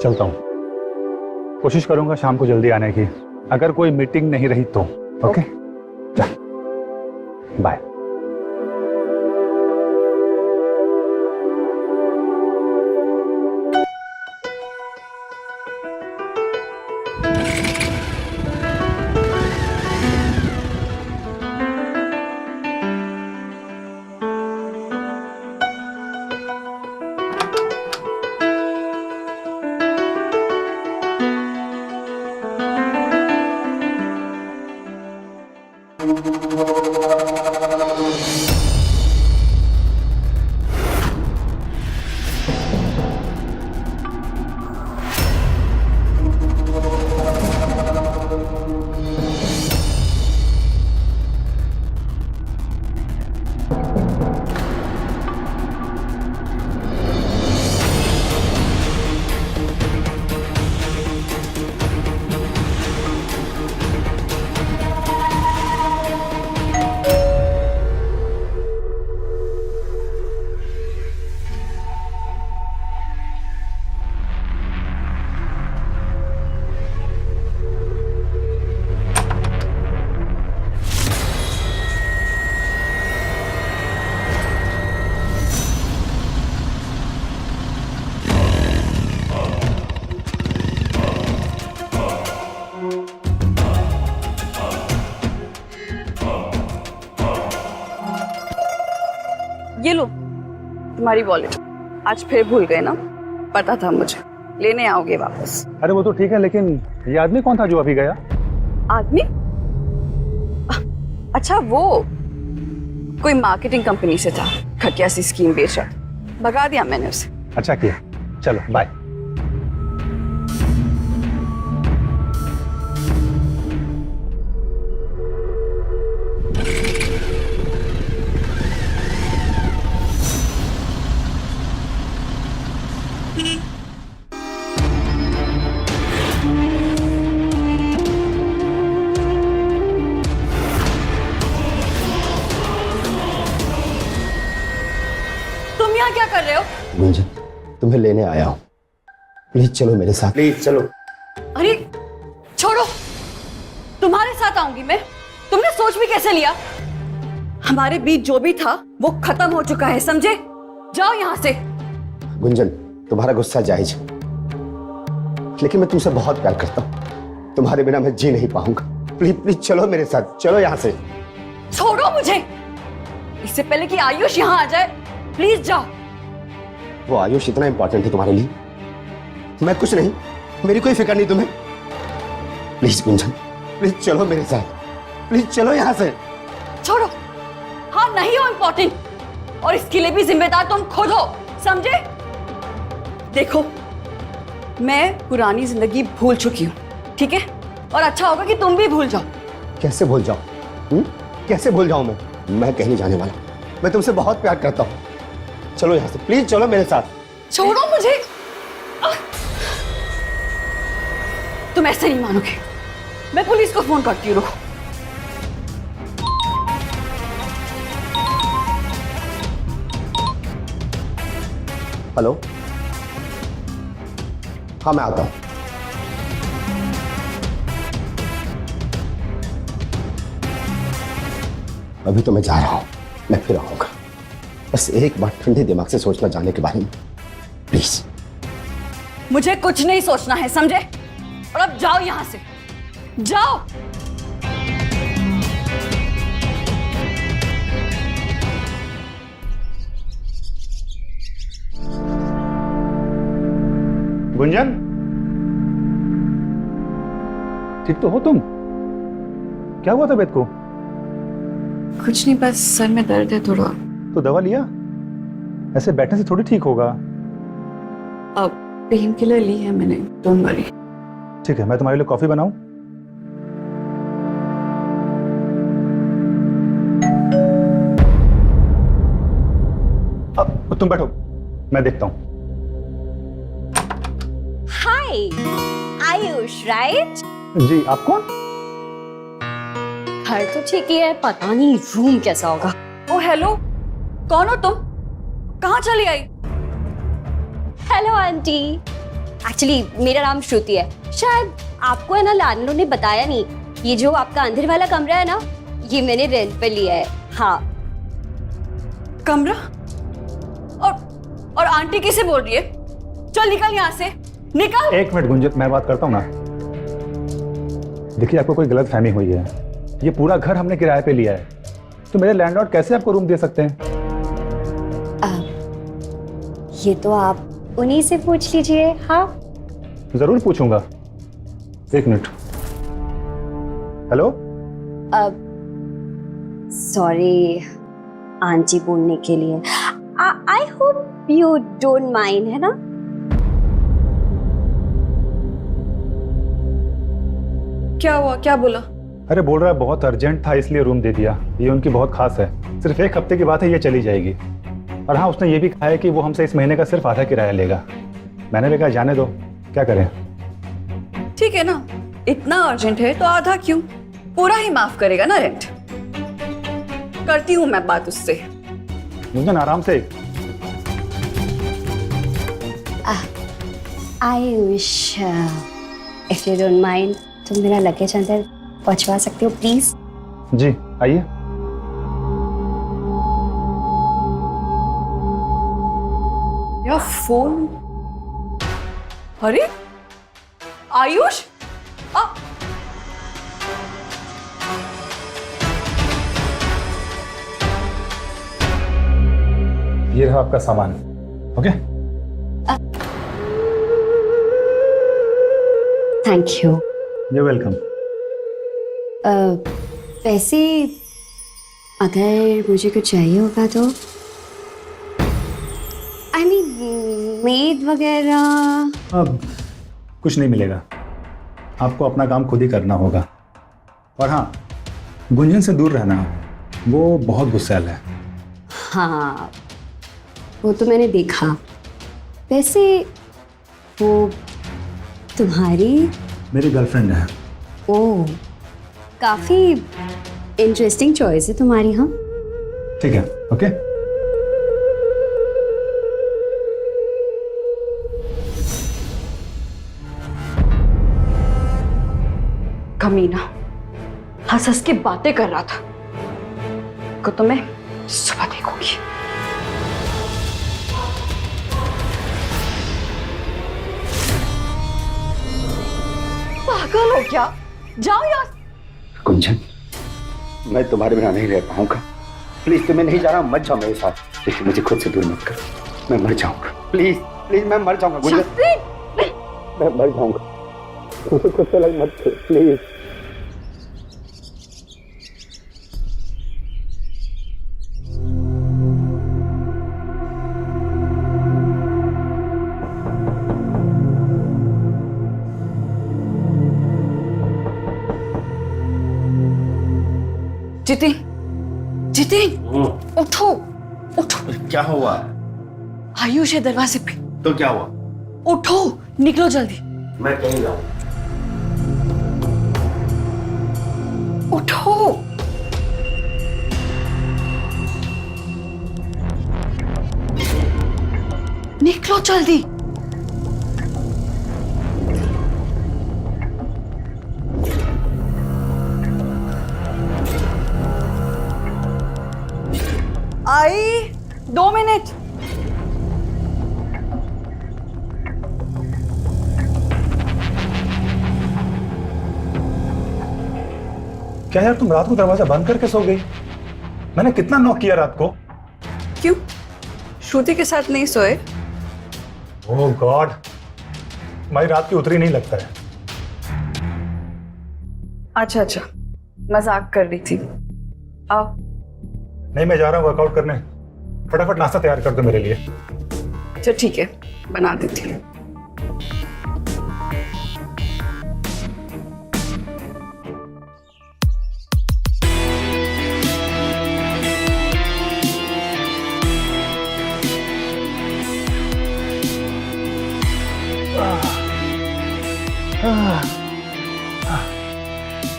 चलता हूँ। कोशिश करूंगा शाम को जल्दी आने की, अगर कोई मीटिंग नहीं रही तो। Okay, bye. ये लो तुम्हारी वॉलेट। आज फिर भूल गए ना, पता था मुझे लेने आओगे वापस। अरे वो तो ठीक है, लेकिन ये आदमी कौन था जो अभी गया? आदमी? अच्छा, वो कोई मार्केटिंग कंपनी से था, घटिया सी स्कीम बेच रहा था, भगा दिया मैंने उसे। अच्छा किया, चलो बाय। तुम यहाँ क्या कर रहे हो? गुंजन, तुम्हें लेने आया हूँ, प्लीज चलो मेरे साथ, प्लीज चलो। अरे छोड़ो, तुम्हारे साथ आऊंगी मैं? तुमने सोच भी कैसे लिया? हमारे बीच जो भी था वो खत्म हो चुका है, समझे? जाओ यहाँ से। गुंजन, तुम्हारा गुस्सा जायज है, लेकिन मैं तुमसे बहुत प्यार करता हूँ, तुम्हारे बिना मैं जी नहीं पाऊंगा। प्लीज प्लीज चलो मेरे साथ, चलो यहाँ से। छोड़ो मुझे, इससे पहले कि आयुष यहाँ आ जाए, प्लीज जाओ। वो आयुष इतना इंपॉर्टेंट है तुम्हारे लिए? मैं कुछ नहीं, मेरी कोई फिक्र नहीं तुम्हें। प्लीज गुंजन, प्लीज चलो मेरे साथ, प्लीज चलो यहाँ से। छोड़ो, हाँ नहीं हो इम्पोर्टेंट, और इसके लिए भी जिम्मेदार तुम खुद हो, समझे? देखो, मैं पुरानी जिंदगी भूल चुकी हूँ, ठीक है? और अच्छा होगा कि तुम भी भूल जाओ। कैसे भूल जाऊं? कैसे भूल जाऊं मैं कहीं नहीं जाने वाला, मैं तुमसे बहुत प्यार करता हूँ। चलो यहाँ से, प्लीज चलो मेरे साथ। छोड़ो मुझे। तुम ऐसे नहीं मानोगे, मैं पुलिस को फोन करती हूँ, रुको। हेलो, हाँ मैं आता हूँ। अभी तो मैं जा रहा हूँ, मैं फिर आऊंगा। बस एक बार ठंडे दिमाग से सोचना जाने के बारे में, प्लीज। मुझे कुछ नहीं सोचना है, समझे? और अब जाओ यहां से, जाओ। गुंजन, ठीक तो हो तुम? क्या हुआ तबीयत को? कुछ नहीं, बस सर में दर्द है थोड़ा। तो दवा लिया? ऐसे बैठने से थोड़ी ठीक होगा। अब पेन किलर ली है मैंने, डोंट वरी। ठीक है, मैं तुम्हारे लिए कॉफी बनाऊं? अब तुम बैठो, मैं देखता हूं। हाय आयुष, राइट? जी, आप कौन? घर तो ठीक ही है, पता नहीं रूम कैसा होगा। ओ हेलो, कौन हो तुम? कहाँ चली आई? हेलो आंटी, एक्चुअली मेरा नाम श्रुति है। शायद आपको है ना लैंडलॉर्ड ने बताया नहीं। ये जो आपका अंदर वाला कमरा है ना, ये मैंने रेंट पे लिया है। हाँ। कमरा? और आंटी किसे बोल रही है? चल निकल यहाँ से, निकल। एक मिनट गुंजन, मैं बात करता हूँ ना। देखिए, आपको कोई गलत फहमी हुई है। ये पूरा घर हमने किराए पे लिया है, तो मेरे लैंडलॉर्ड कैसे आपको रूम दे सकते हैं? ये तो आप उन्हीं से पूछ लीजिए। हाँ जरूर पूछूंगा। एक मिनट। हेलो। सॉरी आंटी बोलने के लिए। I hope you don't mind, है ना? क्या हुआ, क्या बोला? अरे बोल रहा है बहुत अर्जेंट था इसलिए रूम दे दिया। ये उनकी बहुत खास है, सिर्फ एक हफ्ते की बात है, ये चली जाएगी। और हाँ, उसने ये भी कहा है कि वो हमसे इस महीने का सिर्फ आधा किराया लेगा। मैंने भी कहा जाने दो, क्या करें। ठीक है ना, इतना अर्जेंट है तो आधा क्यों, पूरा ही माफ करेगा ना रेंट। करती हूँ मैं बात उससे। गुंजन आराम से। I wish if you don't mind तुम मेरा लगेज अंदर पहुंचवा सकते हो प्लीज? जी आइए। या फोन। अरे आयुष, ये रहा आपका सामान। Okay, thank you. You welcome. वैसे अगर मुझे कुछ चाहिए होगा तो आई मीन मेड वगैरह। अब कुछ नहीं मिलेगा, आपको अपना काम खुद ही करना होगा। और हाँ, गुंजन से दूर रहना, वो बहुत गुस्सैल है। हाँ वो तो मैंने देखा। वैसे वो तुम्हारी? मेरी गर्लफ्रेंड है। ओह, काफी इंटरेस्टिंग चॉइस है तुम्हारी। हाँ ठीक है, ओके। कमीना हंस हंस के बातें कर रहा था, को तो मैं सुबह देखूंगी। पागल हो क्या? जाओ यार। गुंजन, मैं तुम्हारे बिना नहीं रह पाऊंगा। प्लीज, तुम्हें नहीं जाना, मत जाओ मेरे साथ। लेकिन मुझे खुद से दूर मत करो, मैं मर जाऊंगा। प्लीज प्लीज, मैं मर जाऊंगा गुंजन, मैं मर जाऊंगा। मुझे खुद से अलग मत करो प्लीज। जितिन, जितिन, उठो उठो। क्या हुआ? आयुष है दरवाजे पे। तो क्या हुआ? उठो, निकलो जल्दी। मैं कहीं जाऊं? उठो। निकलो जल्दी। आई 2 मिनट। क्या यार, तुम रात को दरवाजा बंद करके सो गई? मैंने कितना नॉक किया रात को। क्यों, श्रुति के साथ नहीं सोए? ओह गॉड, तुम्हारी रात की उतरी नहीं लगता है। अच्छा अच्छा, मजाक कर रही थी। आओ। नहीं, मैं जा रहा हूँ वर्कआउट करने। फटाफट नाश्ता तैयार कर दो मेरे लिए। अच्छा ठीक है, बना देती हूँ।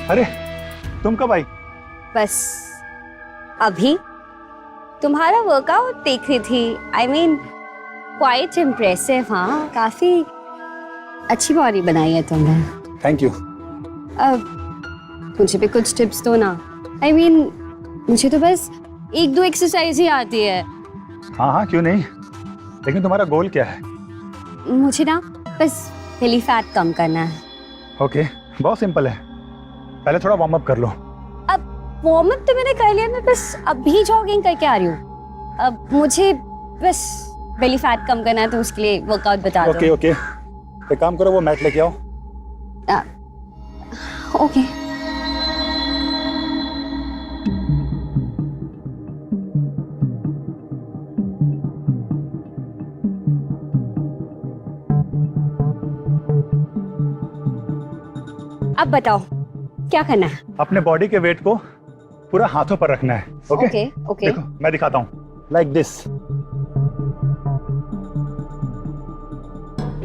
अरे तुम कब आई? बस अभी तुम्हारा वर्कआउट देख रही थी। I mean quite impressive. हाँ, काफी अच्छी बॉडी बनाई है तुमने। Thank you. अब मुझे भी कुछ टिप्स दो ना। I mean, मुझे तो बस 1-2 एक्सरसाइज ही आती है। हाँ हाँ, क्यों नहीं, लेकिन तुम्हारा गोल क्या है? मुझे ना बस बेली फैट कम करना है। ओके, बहुत सिंपल है, पहले थोड़ा वार्म अप कर लो। अब वार्म अप तो मैंने कर लिया, मैं बस अभी जॉगिंग करके आ रही हूँ। अब मुझे बस बेली फैट कम करना है, तो उसके लिए वर्कआउट बता दो। ओके ओके, एक काम करो, वो मैट लेके आओ। ओके। अब बताओ क्या करना है? अपने बॉडी के वेट को पूरा हाथों पर रखना है। Okay okay okay. देखो मैं दिखाता हूँ, लाइक दिस।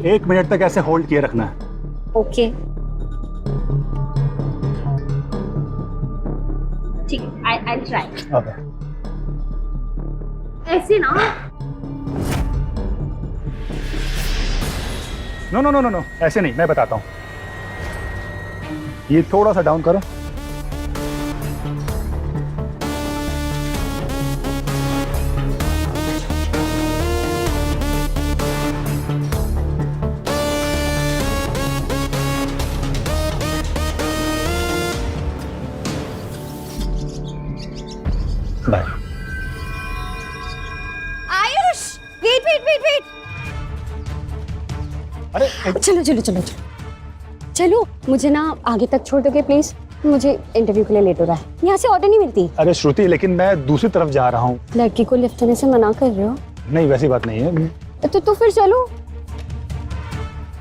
1 मिनट तक ऐसे होल्ड किए रखना है। ओके ठीक है, आई ट्राई। ओके, ऐसे ना। No no no no no, ऐसे नहीं, मैं बताता हूँ। ये थोड़ा सा डाउन करो। Bye. Ayush, wait wait wait wait. अरे चलो चलो चलो चलो चलो, मुझे ना आगे तक छोड़ दोगे प्लीज? मुझे इंटरव्यू के लिए लेट हो रहा है, यहाँ से ऑटो नहीं मिलती। अरे श्रुति, लेकिन मैं दूसरी तरफ जा रहा हूँ। लड़की को लिफ्ट देने से मना कर रहे हो? नहीं, वैसी बात नहीं है। तो फिर चलो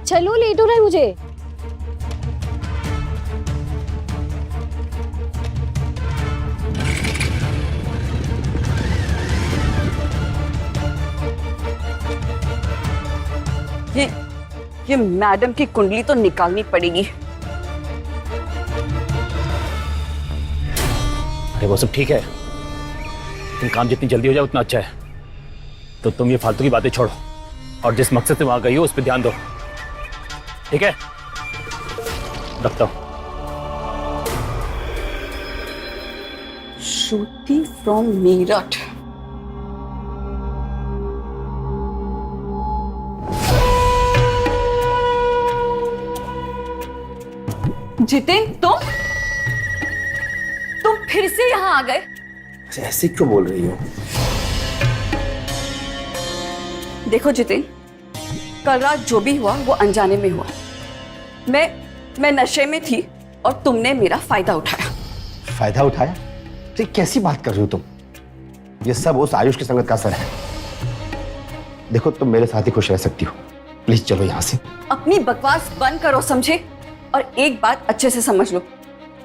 चलो, लेट हो रहा है मुझे। ये मैडम की कुंडली तो निकालनी पड़ेगी। अरे वो सब ठीक है, लेकिन काम जितनी जल्दी हो जाए उतना अच्छा है। तो तुम ये फालतू की बातें छोड़ो और जिस मकसद से वहां गई हो उस पर ध्यान दो, ठीक है? रखता हूं। श्रुति फ्रॉम मेरठ। जितेन, तुम फिर से यहाँ आ गए? ऐसे क्यों बोल रही हो? देखो जितेन, कल रात जो भी हुआ वो अनजाने में हुआ। मैं नशे में थी और तुमने मेरा फायदा उठाया। फायदा उठाया? तो कैसी बात कर रही हो तुम? ये सब उस आयुष की संगत का असर है। देखो, तुम मेरे साथ ही खुश रह सकती हो, प्लीज चलो यहाँ से। अपनी बकवास बंद करो, समझे? और एक बात अच्छे से समझ लो,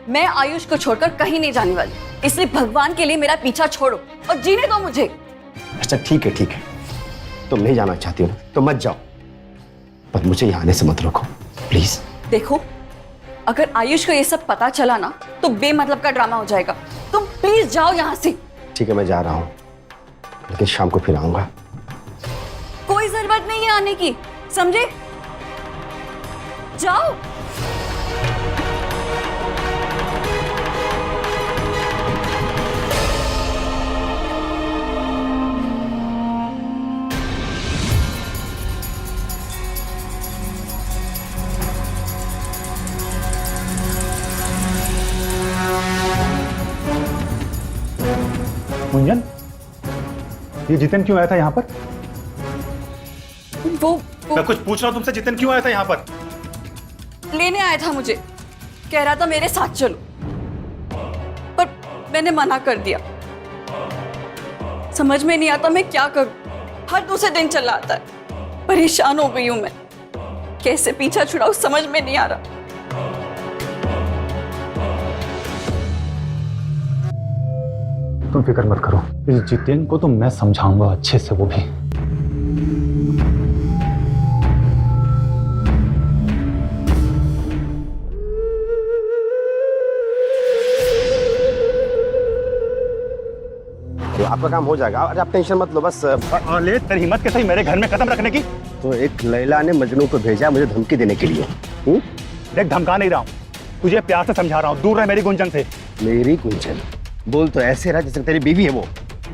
मैं आयुष को छोड़कर कहीं नहीं जाने वाली, इसलिए भगवान के लिए मेरा पीछा छोड़ो और जीने दो मुझे। अच्छा ठीक है ठीक है, तुम नहीं जाना चाहती हो ना, तो मत जाओ, पर मुझे यहाँ आने से मत रोको प्लीज। देखो, अगर आयुष को ये सब पता चला ना तो बेमतलब का ड्रामा हो जाएगा। तुम प्लीज जाओ यहाँ से। ठीक है, मैं जा रहा हूँ, लेकिन शाम को फिर आऊंगा। कोई जरूरत नहीं है आने की, समझे? जाओ। गुंजन, ये जितेन क्यों आया था यहाँ पर? वो मैं कुछ पूछ रहा हूँ तुमसे, जितेन क्यों आया था यहाँ पर? लेने आया था मुझे, कह रहा था मेरे साथ चलो, पर मैंने मना कर दिया। समझ में नहीं आता मैं क्या करूं, हर दूसरे दिन चला आता है। परेशान हो गई हूं मैं, कैसे पीछा छुड़ाऊं समझ में नहीं आ रहा। तुम फिक्र मत करो, इस जितेन को तो मैं समझाऊंगा अच्छे से, वो भी। आपको आपका काम हो जाएगा। अरे आप टेंशन मत लो बस। ले तेरी हिम्मत कैसे मेरे घर में कदम रखने की? तो एक लैला ने मजनू को भेजा मुझे धमकी देने के लिए। देख धमका नहीं रहा हूँ, तुझे प्यार से समझा रहा हूँ, दूर रह मेरी गुंजन से। मेरी गुंजन? बोल तो ऐसे रहा जैसे तेरी बीवी है वो।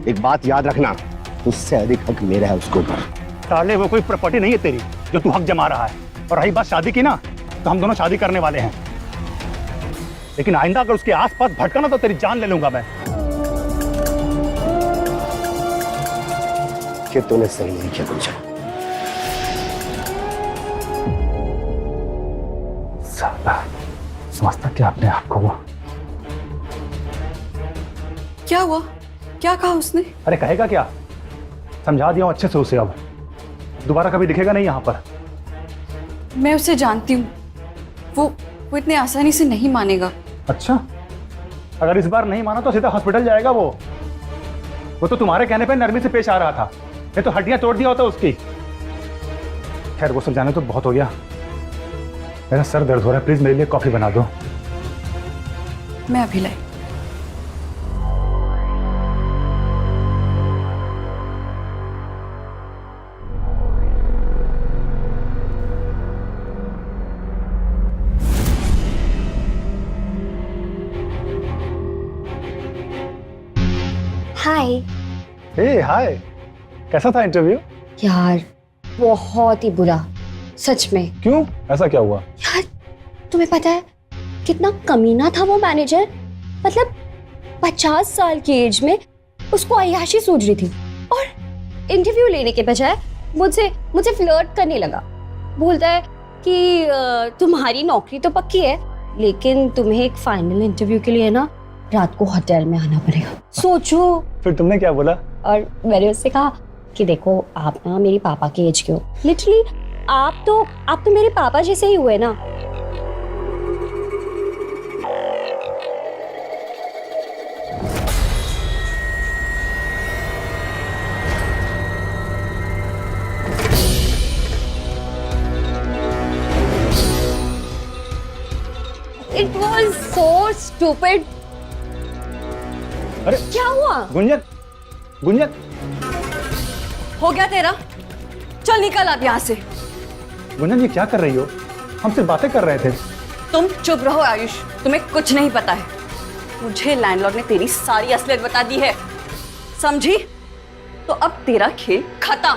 एक बात याद रखना, उससे अधिक हक मेरा है उसके ऊपर। साले वो कोई प्रॉपर्टी नहीं है तेरी जो तू हक जमा रहा है। और रही बात शादी की ना, तो हम दोनों शादी करने वाले हैं, लेकिन आइंदा अगर उसके आसपास भटका ना तो तेरी जान ले लूंगा मैं। कि तूने सही नहीं किया गुंजन। साला समझता क्या अपने आप को वो? क्या हुआ? क्या कहा उसने? अरे कहेगा क्या, समझा दिया हूं अच्छे से उसे, अब दोबारा कभी दिखेगा नहीं यहाँ पर। मैं उसे जानती हूँ, वो इतने आसानी से नहीं मानेगा। अच्छा, अगर इस बार नहीं माना तो सीधा हॉस्पिटल जाएगा वो तो तुम्हारे कहने पे नरमी से पेश आ रहा था, ये तो हड्डियां तोड़ दिया होता उसकी। खैर वो सब जाने तो बहुत हो गया, मेरा सर दर्द हो रहा है, प्लीज मेरे लिए कॉफी बना दो। मैं अभी लाई। हाय हे हाय, कैसा था इंटरव्यू? यार, बहुत ही बुरा, सच में। क्यों, ऐसा क्या हुआ? यार तुम्हें पता है कितना कमीना था वो मैनेजर? मतलब 50 साल की एज में उसको अय्याशी सूझ रही थी और इंटरव्यू लेने के बजाय मुझसे फ्लर्ट करने लगा। बोलता है कि तुम्हारी नौकरी तो पक्की है, लेकिन तुम्हें एक फाइनल इंटरव्यू के लिए ना रात को होटल में आना पड़ेगा। सोचो। फिर तुमने क्या बोला? और मैंने उससे कहा कि देखो आप ना मेरे पापा के एज के हो, लिटरली आप तो मेरे पापा जैसे ही हुए ना। It was so stupid. अरे क्या हुआ? गुंजन हो गया तेरा? चल निकल अब यहाँ से। गुंजन ये क्या कर रही हो? हम सिर्फ बातें कर रहे थे। तुम चुप रहो आयुष, तुम्हें कुछ नहीं पता है। मुझे लैंडलॉर्ड ने तेरी सारी असलियत बता दी है, समझी? तो अब तेरा खेल खत्म।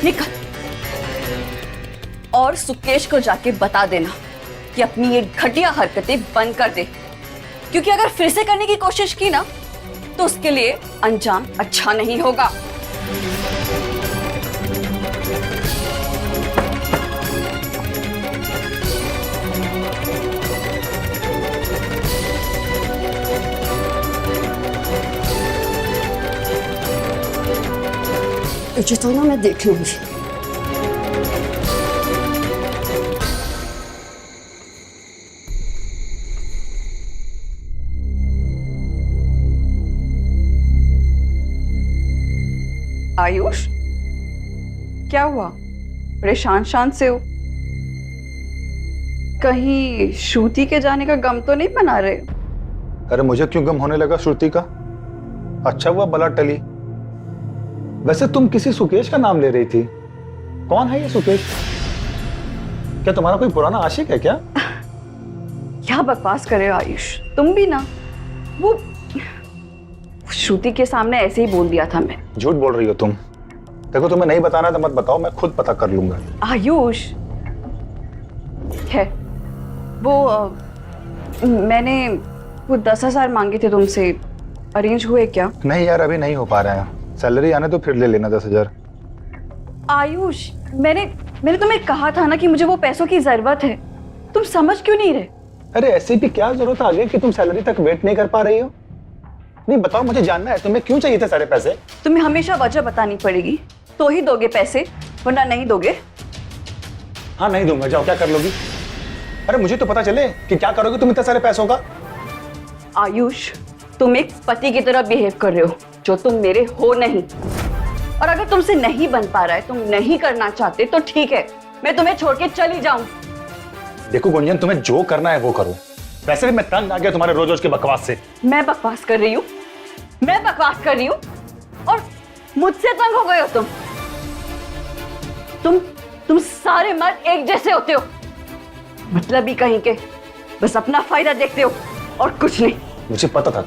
निकल और सुकेश को जाके बता देना कि अपनी ये घटिया हरकतें बंद कर दे, क्योंकि अगर फिर से करने की कोशिश की ना तो उसके लिए अंजाम अच्छा नहीं होगा। तुझे तो ना मैं देख लूंगी। आयुष, क्या हुआ? बड़े शांत से हो, कहीं श्रुति के जाने का गम तो नहीं मना रहे? अरे मुझे क्यों गम होने लगा श्रुति का? अच्छा हुआ बला टली। वैसे तुम किसी सुकेश का नाम ले रही थी, कौन है ये सुकेश? क्या तुम्हारा कोई पुराना आशिक है क्या? क्या बकवास कर रहे हो आयुष, तुम भी ना। वो श्रुति के सामने ऐसे ही बोल दिया था मैं। झूठ बोल रही हो तुम। देखो तुम्हें नहीं बताना तो मत बताओ, मैं खुद पता कर लूंगा। आयुष है वो मैंने वो 10,000 मांगे थे तुमसे, अरेंज हुए क्या? नहीं यार, अभी नहीं हो पा रहा है, सैलरी आने तो फिर ले लेना 10,000। आयुष, मैंने तुम्हें कहा था ना कि मुझे वो पैसों की जरूरत है, तुम समझ क्यों नहीं रहे? अरे ऐसे भी क्या जरूरत आ गई कि तुम सैलरी तक वेट नहीं कर पा रही हो? नहीं बताओ, मुझे जानना है तुम्हें क्यों चाहिए थे सारे पैसे। तुम्हें हमेशा वजह बतानी पड़ेगी तो ही दोगे पैसे, वरना नहीं दोगे। हाँ नहीं दूंगा, जाओ क्या कर लोगी? अरे मुझे तो पता चले कि क्या करोगे तुम इतने सारे पैसों का। आयुष, तुम एक पति की तरह बिहेव कर रहे हो, जो तुम मेरे हो नहीं। और अगर तुमसे नहीं बन पा रहा है, तुम नहीं करना चाहते तो ठीक है, मैं तुम्हें छोड़ के चली जाऊं। देखो गुंजन, तुम्हें जो करना है वो करो, वैसे भी मैं तंग आ गया तुम्हारे रोज रोज के बकवास से। मैं बकवास कर रही हूँ? मैं बकवास कर रही हूँ और मुझसे तंग हो गए हो तुम सारे मर्द एक जैसे होते हो, मतलब ही कहीं के, बस अपना फायदा देखते हो और कुछ नहीं। मुझे पता था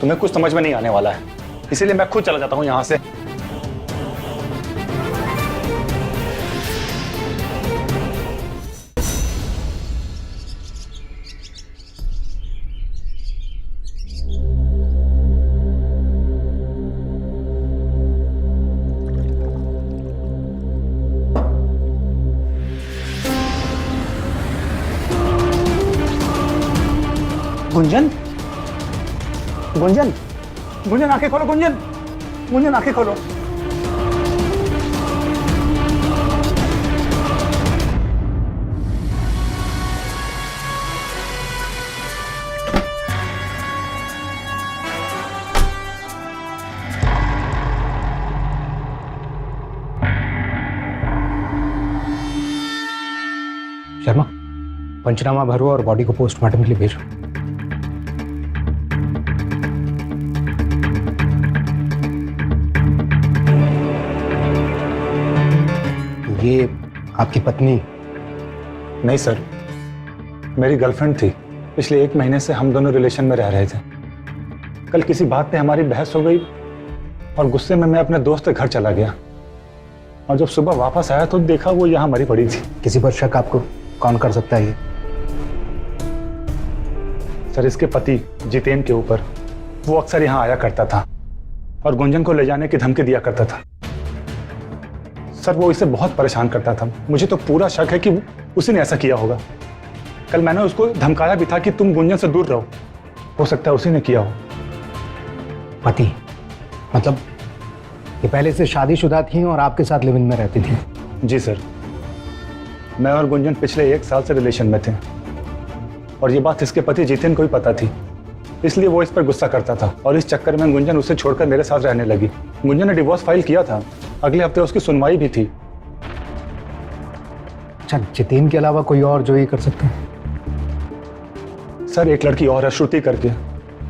तुम्हें कुछ समझ में नहीं आने वाला है, इसीलिए मैं खुद चला जाता हूँ यहाँ से। गुंजन, गुंजन, गुंजन आंखें खोलो, गुंजन, गुंजन आंखें खोलो। शर्मा, पंचनामा भरो और बॉडी को पोस्टमार्टम के लिए भेजो। ये आपकी पत्नी? नहीं सर, मेरी गर्लफ्रेंड थी। पिछले 1 महीने से हम दोनों रिलेशन में रह रहे थे। कल किसी बात पे हमारी बहस हो गई और गुस्से में मैं अपने दोस्त के घर चला गया, और जब सुबह वापस आया तो देखा वो यहाँ मरी पड़ी थी। किसी पर शक आपको कौन कर सकता है? ये सर, इसके पति जितेन के ऊपर। वो अक्सर यहाँ आया करता था और गुंजन को ले जाने की धमकी दिया करता था। सर, वो इसे बहुत परेशान करता था। मुझे तो पूरा शक है कि उसी ने ऐसा किया होगा। कल मैंने उसको धमकाया भी था कि तुम गुंजन से दूर रहो। हो सकता है उसी ने किया हो। पति मतलब ये पहले से शादीशुदा थी और आपके साथ लिव इन में रहती थी? जी सर, मैं और गुंजन पिछले 1 साल से रिलेशन में थे और ये बात इसके पति जितेन को भी पता थी, इसलिए वो इस पर गुस्सा करता था और इस चक्कर में गुंजन उसे छोड़कर मेरे साथ रहने लगी। गुंजन ने डिवोर्स फाइल किया था, अगले हफ्ते उसकी सुनवाई भी थी। अच्छा, जितेन के अलावा कोई और जो ये कर सकता है? सर, एक लड़की और है, श्रुति करके,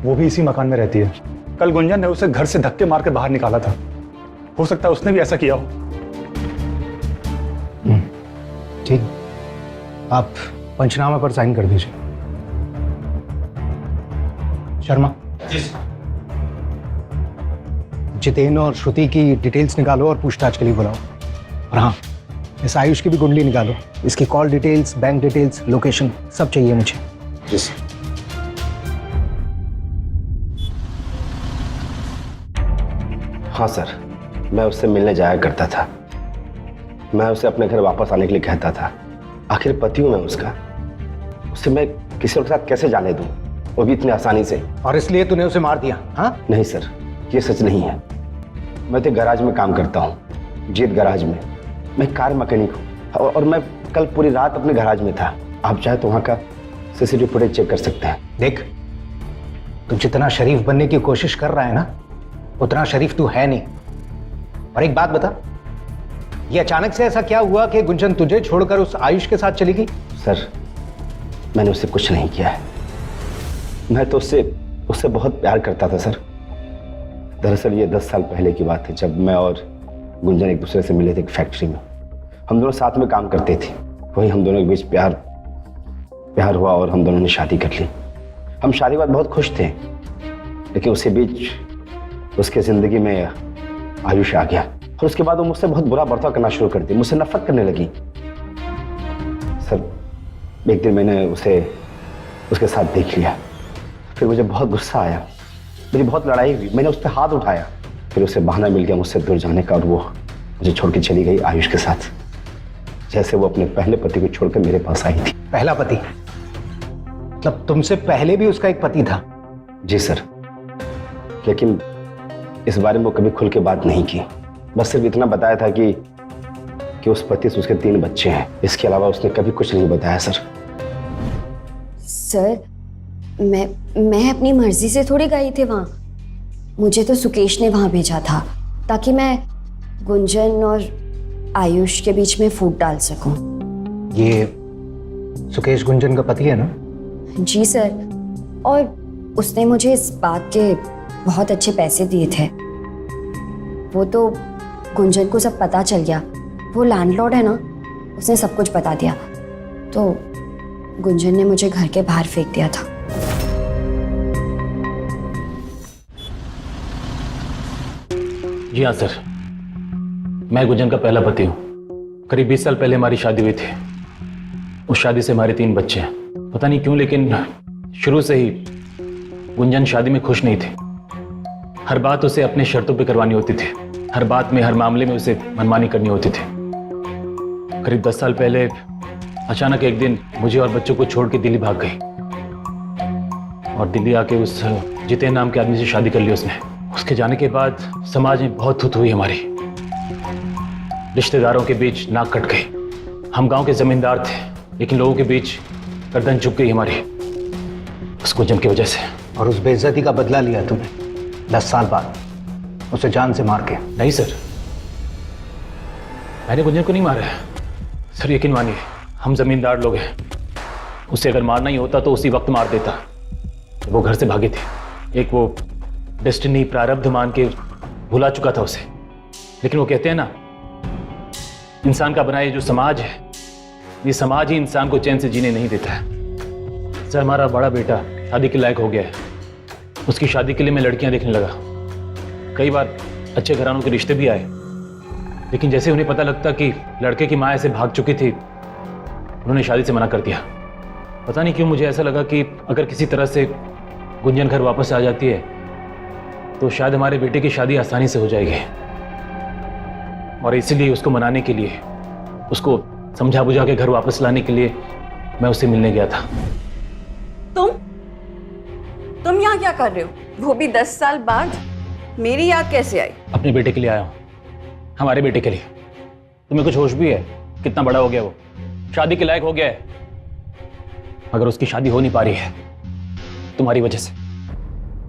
वो भी इसी मकान में रहती है। कल गुंजन ने उसे घर से धक्के मार के बाहर निकाला था। हो सकता है उसने भी ऐसा किया हो। ठीक, आप पंचनामा पर साइन कर दीजिए। शर्मा, जितेन और श्रुति की डिटेल्स निकालो और पूछताछ के लिए बुलाओ। और हाँ, इस आयुष की भी कुंडली निकालो। इसकी call details, bank details, location सब चाहिए मुझे। हाँ सर, मैं उससे मिलने जाया करता था। मैं उसे अपने घर वापस आने के लिए कहता था। आखिर पति हूं मैं उसका, उसे मैं किसी और के साथ कैसे जाने दूं, वो भी इतनी आसानी से? और इसलिए तूने उसे मार दिया? हाँ? नहीं सर, ये सच नहीं है। मैं तो गैराज में काम करता हूँ, जीत गैराज में। मैं कार मैकेनिक हूँ और मैं कल पूरी रात अपने गैराज में था। आप चाहे तो वहाँ का सीसीटीवी फुटेज चेक कर सकते हैं। देख, तू जितना शरीफ बनने की कोशिश कर रहा है ना, उतना शरीफ तू है नहीं। और एक बात बता, ये अचानक से ऐसा क्या हुआ कि गुंजन तुझे छोड़कर उस आयुष के साथ चली गई? सर, मैंने उससे कुछ नहीं किया है। मैं तो उससे बहुत प्यार करता था सर। दरअसल ये 10 साल पहले की बात है, जब मैं और गुंजन एक दूसरे से मिले थे एक फैक्ट्री में। हम दोनों साथ में काम करते थे। वही हम दोनों के बीच प्यार हुआ और हम दोनों ने शादी कर ली। हम शादी के बाद बहुत खुश थे, लेकिन उसी बीच उसके जिंदगी में आयुष आ गया और उसके बाद वो मुझसे बहुत बुरा बर्ताव करना शुरू कर दिया, मुझसे नफरत करने लगी। सर, एक दिन मैंने उसे उसके साथ देख लिया, फिर मुझे बहुत गुस्सा आया, मेरी बहुत लड़ाई हुई। मैंने उस पर हाथ उठाया, फिर उसे बहाना मिल गया मुझसे दूर जाने का और वो मुझे छोड़ के चली गई आयुष के साथ, जैसे वो अपने पहले पति को छोड़कर मेरे पास आई थी। पहला पति मतलब तुमसे पहले भी उसका एक पति था? जी सर, लेकिन इस बारे में वो कभी खुल के बात नहीं की। बस सिर्फ इतना बताया था कि उस पति से उसके 3 बच्चे हैं। इसके अलावा उसने कभी कुछ नहीं बताया सर। सर, मैं अपनी मर्जी से थोड़ी गई थी वहाँ। मुझे तो सुकेश ने वहाँ भेजा था ताकि मैं गुंजन और आयुष के बीच में फूट डाल सकूं। ये सुकेश गुंजन का पति है ना? जी सर, और उसने मुझे इस बात के बहुत अच्छे पैसे दिए थे। वो तो गुंजन को सब पता चल गया। वो लैंडलॉर्ड है ना, उसने सब कुछ बता दिया। तो गुंजन ने मुझे घर के बाहर फेंक दिया था। जी हाँ सर, मैं गुंजन का पहला पति हूँ। करीब 20 साल पहले हमारी शादी हुई थी। उस शादी से हमारे 3 बच्चे हैं। पता नहीं क्यों, लेकिन शुरू से ही गुंजन शादी में खुश नहीं थी। हर बात उसे अपने शर्तों पे करवानी होती थी। हर बात में, हर मामले में उसे मनमानी करनी होती थी। करीब 10 साल पहले अचानक एक दिन मुझे और बच्चों को छोड़ के दिल्ली भाग गई और दिल्ली आके उस जितेन नाम के आदमी से शादी कर ली उसने। उसके जाने के बाद समाज में बहुत थूथ हुई हमारी। रिश्तेदारों के बीच नाक कट गई। हम गांव के जमींदार थे, लेकिन लोगों के बीच गर्दन झुक गई हमारी उस गुंजन की वजह से। और उस बेइज्जती का बदला लिया तुमने 10 साल बाद, उसे जान से मार के। नहीं सर, मैंने गुंजन को नहीं मारा है सर, यकीन मानिए। हम जमींदार लोग हैं। उसे अगर मारना ही होता तो उसी वक्त मार देता। वो घर से भागी थी। एक वो डेस्टिनी, प्रारब्ध मान के भुला चुका था उसे। लेकिन वो कहते हैं ना, इंसान का बनाया जो समाज है, ये समाज ही इंसान को चैन से जीने नहीं देता है। सर, हमारा बड़ा बेटा शादी के लायक हो गया है। उसकी शादी के लिए मैं लड़कियां देखने लगा। कई बार अच्छे घरानों के रिश्ते भी आए, लेकिन जैसे उन्हें पता लगता कि लड़के की माँ ऐसे भाग चुकी थी, उन्होंने शादी से मना कर दिया। पता नहीं क्यों मुझे ऐसा लगा कि अगर किसी तरह से गुंजन घर वापस आ जाती है तो शायद हमारे बेटे की शादी आसानी से हो जाएगी। और इसीलिए उसको मनाने के लिए, उसको समझा बुझा के घर वापस लाने के लिए मैं उससे मिलने गया था। तुम यहाँ क्या कर रहे हो? वो भी 10 साल बाद? मेरी याद कैसे आई? अपने बेटे के लिए आया हूँ, हमारे बेटे के लिए। तुम्हें कुछ होश भी है? कितना बड़ा हो गया वो, शादी के लायक हो गया है। मगर उसकी शादी हो नहीं पा रही है तुम्हारी वजह से।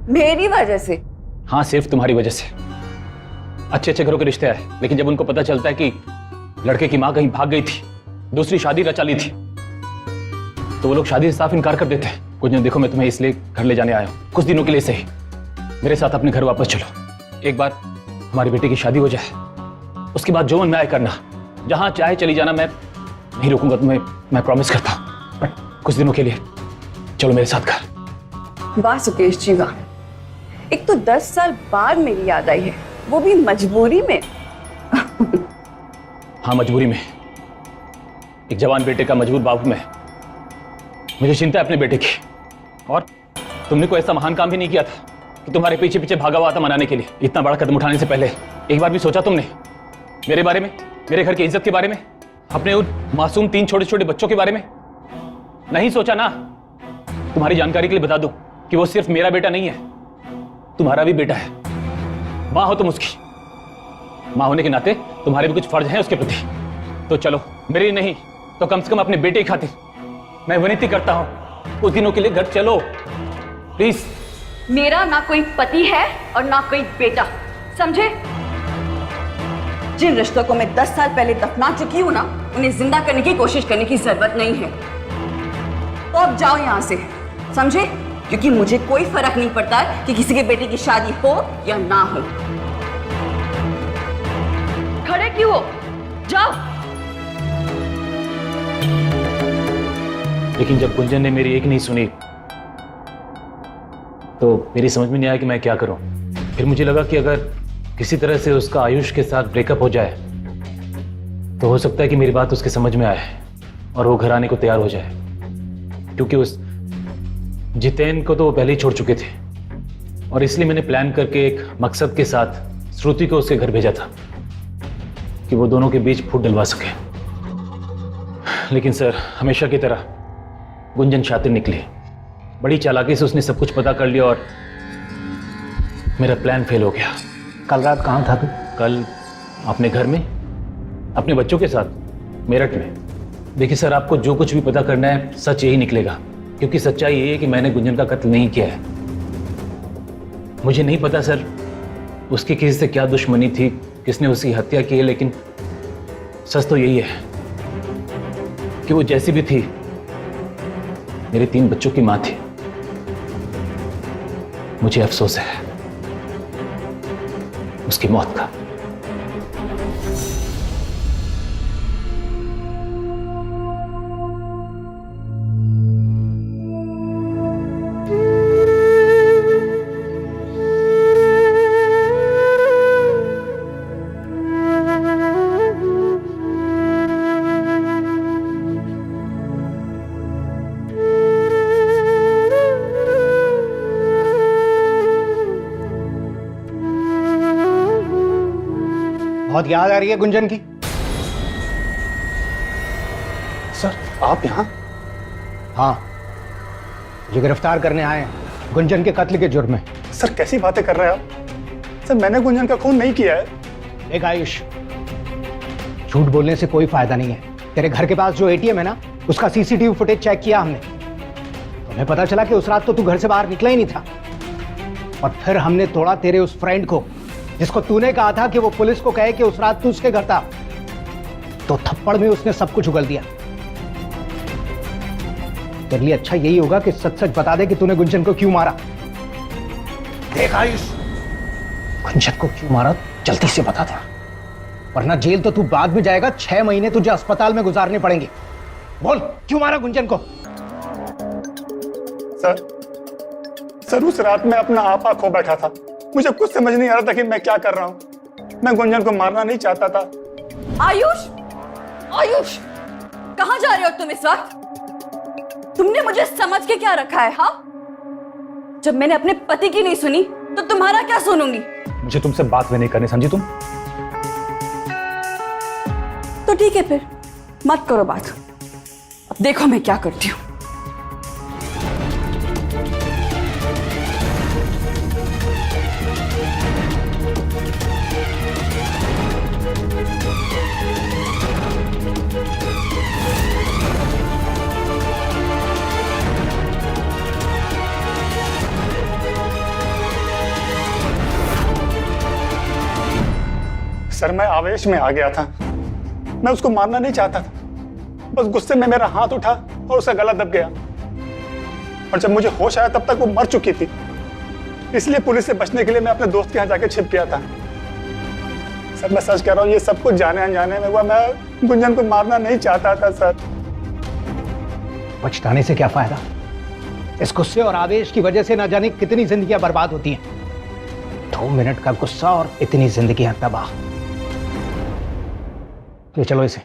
मेरी वजह से? हाँ, सिर्फ तुम्हारी वजह से। अच्छे अच्छे घरों के रिश्ते आए, लेकिन जब उनको पता चलता है कि लड़के की माँ कहीं भाग गई थी, दूसरी शादी रचा ली थी, तो वो लोग शादी से साफ इनकार कर देते हैं। गुंजन, देखो, मैं तुम्हें इसलिए घर ले जाने आया हूँ, कुछ दिनों के लिए सही। मेरे साथ अपने घर वापस चलो। एक बार हमारे बेटे की शादी हो जाए, उसके बाद जो मन में आए करना, जहां चाहे चली जाना। मैं नहीं रोकूंगा तुम्हें, मैं प्रॉमिस करता हूं। बट कुछ दिनों के लिए चलो मेरे साथ घर। वाह सुकेश जी वाह, एक तो 10 साल बाद मेरी याद आई है, वो भी मजबूरी में। हाँ, मजबूरी में। एक जवान बेटे का मजबूर बाप में मुझे चिंता है अपने बेटे की। और तुमने कोई ऐसा महान काम भी नहीं किया था कि तुम्हारे पीछे पीछे भागा हुआ था मनाने के लिए। इतना बड़ा कदम उठाने से पहले एक बार भी सोचा तुमने मेरे बारे में, मेरे घर की इज्जत के बारे में, अपने उन मासूम 3 छोटे छोटे बच्चों के बारे में? नहीं सोचा ना। तुम्हारी जानकारी के लिए बता दूं कि वो सिर्फ मेरा बेटा नहीं है, तुम्हारा भी बेटा है। मां हो तुम उसकी। मां होने के नाते तुम्हारे भी कुछ फर्ज हैं उसके प्रति। तो चलो, मेरे नहीं तो कम से कम अपने बेटे की खातिर मैं विनती करता हूं, कुछ दिनों के लिए घर चलो प्लीज। मेरा ना कोई पति है और ना कोई बेटा, समझे? जिन रिश्तों को मैं 10 साल पहले दफना चुकी हूं ना, उन्हें जिंदा करने की कोशिश करने की जरूरत नहीं है। तो अब जाओ यहां से, समझे? क्योंकि मुझे कोई फर्क नहीं पड़ता कि किसी के बेटे की शादी हो या ना हो। खड़े क्यों हो? जाओ। लेकिन जब गुंजन ने मेरी एक नहीं सुनी तो मेरी समझ में नहीं आया कि मैं क्या करूं। फिर मुझे लगा कि अगर किसी तरह से उसका आयुष के साथ ब्रेकअप हो जाए तो हो सकता है कि मेरी बात उसके समझ में आए और वो घर आने को तैयार हो जाए। क्योंकि उस जितेन को तो वो पहले ही छोड़ चुके थे, और इसलिए मैंने प्लान करके एक मकसद के साथ श्रुति को उसके घर भेजा था कि वो दोनों के बीच फूट डलवा सके। लेकिन सर, हमेशा की तरह गुंजन शातिर निकली। बड़ी चालाकी से उसने सब कुछ पता कर लिया और मेरा प्लान फेल हो गया। कल रात कहाँ था तू? कल अपने घर में, अपने बच्चों के साथ, मेरठ में। देखिए सर, आपको जो कुछ भी पता करना है सच यही निकलेगा, क्योंकि सच्चाई ये है कि मैंने गुंजन का कत्ल नहीं किया है। मुझे नहीं पता सर उसकी किसी से क्या दुश्मनी थी, किसने उसकी हत्या की है, लेकिन सच तो यही है कि वो जैसी भी थी मेरे 3 बच्चों की मां थी। मुझे अफसोस है उसकी मौत का। बहुत याद आ रही है गुंजन की। सर आप यहाँ? हाँ, मुझे गिरफ्तार करने आए हैं गुंजन के कत्ल के जुर्म में। सर कैसी बातें कर रहे हैं आप? सर मैंने गुंजन का खून नहीं किया है। देख आयुष, झूठ बोलने से कोई फायदा नहीं है। तेरे घर के पास जो एटीएम है ना, उसका सीसीटीवी फुटेज चेक किया हमने। हमें पता चला कि उस रात तो तू घर से बाहर निकला ही नहीं था। और फिर हमने तोड़ा तेरे उस फ्रेंड को जिसको तूने कहा था कि वो पुलिस को कहे कि उस रात तू उसके घर था। तो थप्पड़ में उसने सब कुछ उगल दिया। तेरे लिए अच्छा यही होगा कि सच सच बता दे कि तूने गुंजन को क्यों मारा। देख आयुष, गुंजन को क्यों मारा जल्दी से बता दे, वरना जेल तो तू बाद में जाएगा। 6 महीने तुझे अस्पताल में गुजारने पड़ेंगे। बोल, क्यों मारा गुंजन को? सर उस रात में अपना आपा खो बैठा था। मुझे कुछ समझ नहीं आ रहा था कि मैं क्या कर रहा हूं। मैं गुंजन को मारना नहीं चाहता था। आयुष, आयुष, कहां जा रहे हो तुम इस वक्त? तुमने मुझे समझ के क्या रखा है? हाँ, जब मैंने अपने पति की नहीं सुनी तो तुम्हारा क्या सुनूंगी? मुझे तुमसे बात भी नहीं करनी, समझी तुम? तो ठीक है, फिर मत करो बात। अब देखो मैं क्या करती हूँ। सर मैं आवेश में आ गया था। मैं उसको मारना नहीं चाहता था। बस गुस्से में मेरा हाथ उठा और उसका गला दब गया। और जब मुझे होश आया तब तक वो मर चुकी थी। इसलिए पुलिस से बचने के लिए मैं अपने दोस्त के यहाँ जाके छिप गया था। सर मैं सच कह रहा हूँ, ये सब कुछ जाने अनजाने में हुआ। मैं गुंजन को मारना नहीं चाहता था सर। पछताने से क्या फायदा? इस गुस्से और आवेश की वजह से ना जाने कितनी जिंदगियां बर्बाद होती हैं। 2 मिनट का गुस्सा और इतनी जिंदगियां तबाह। ले चलो इसे।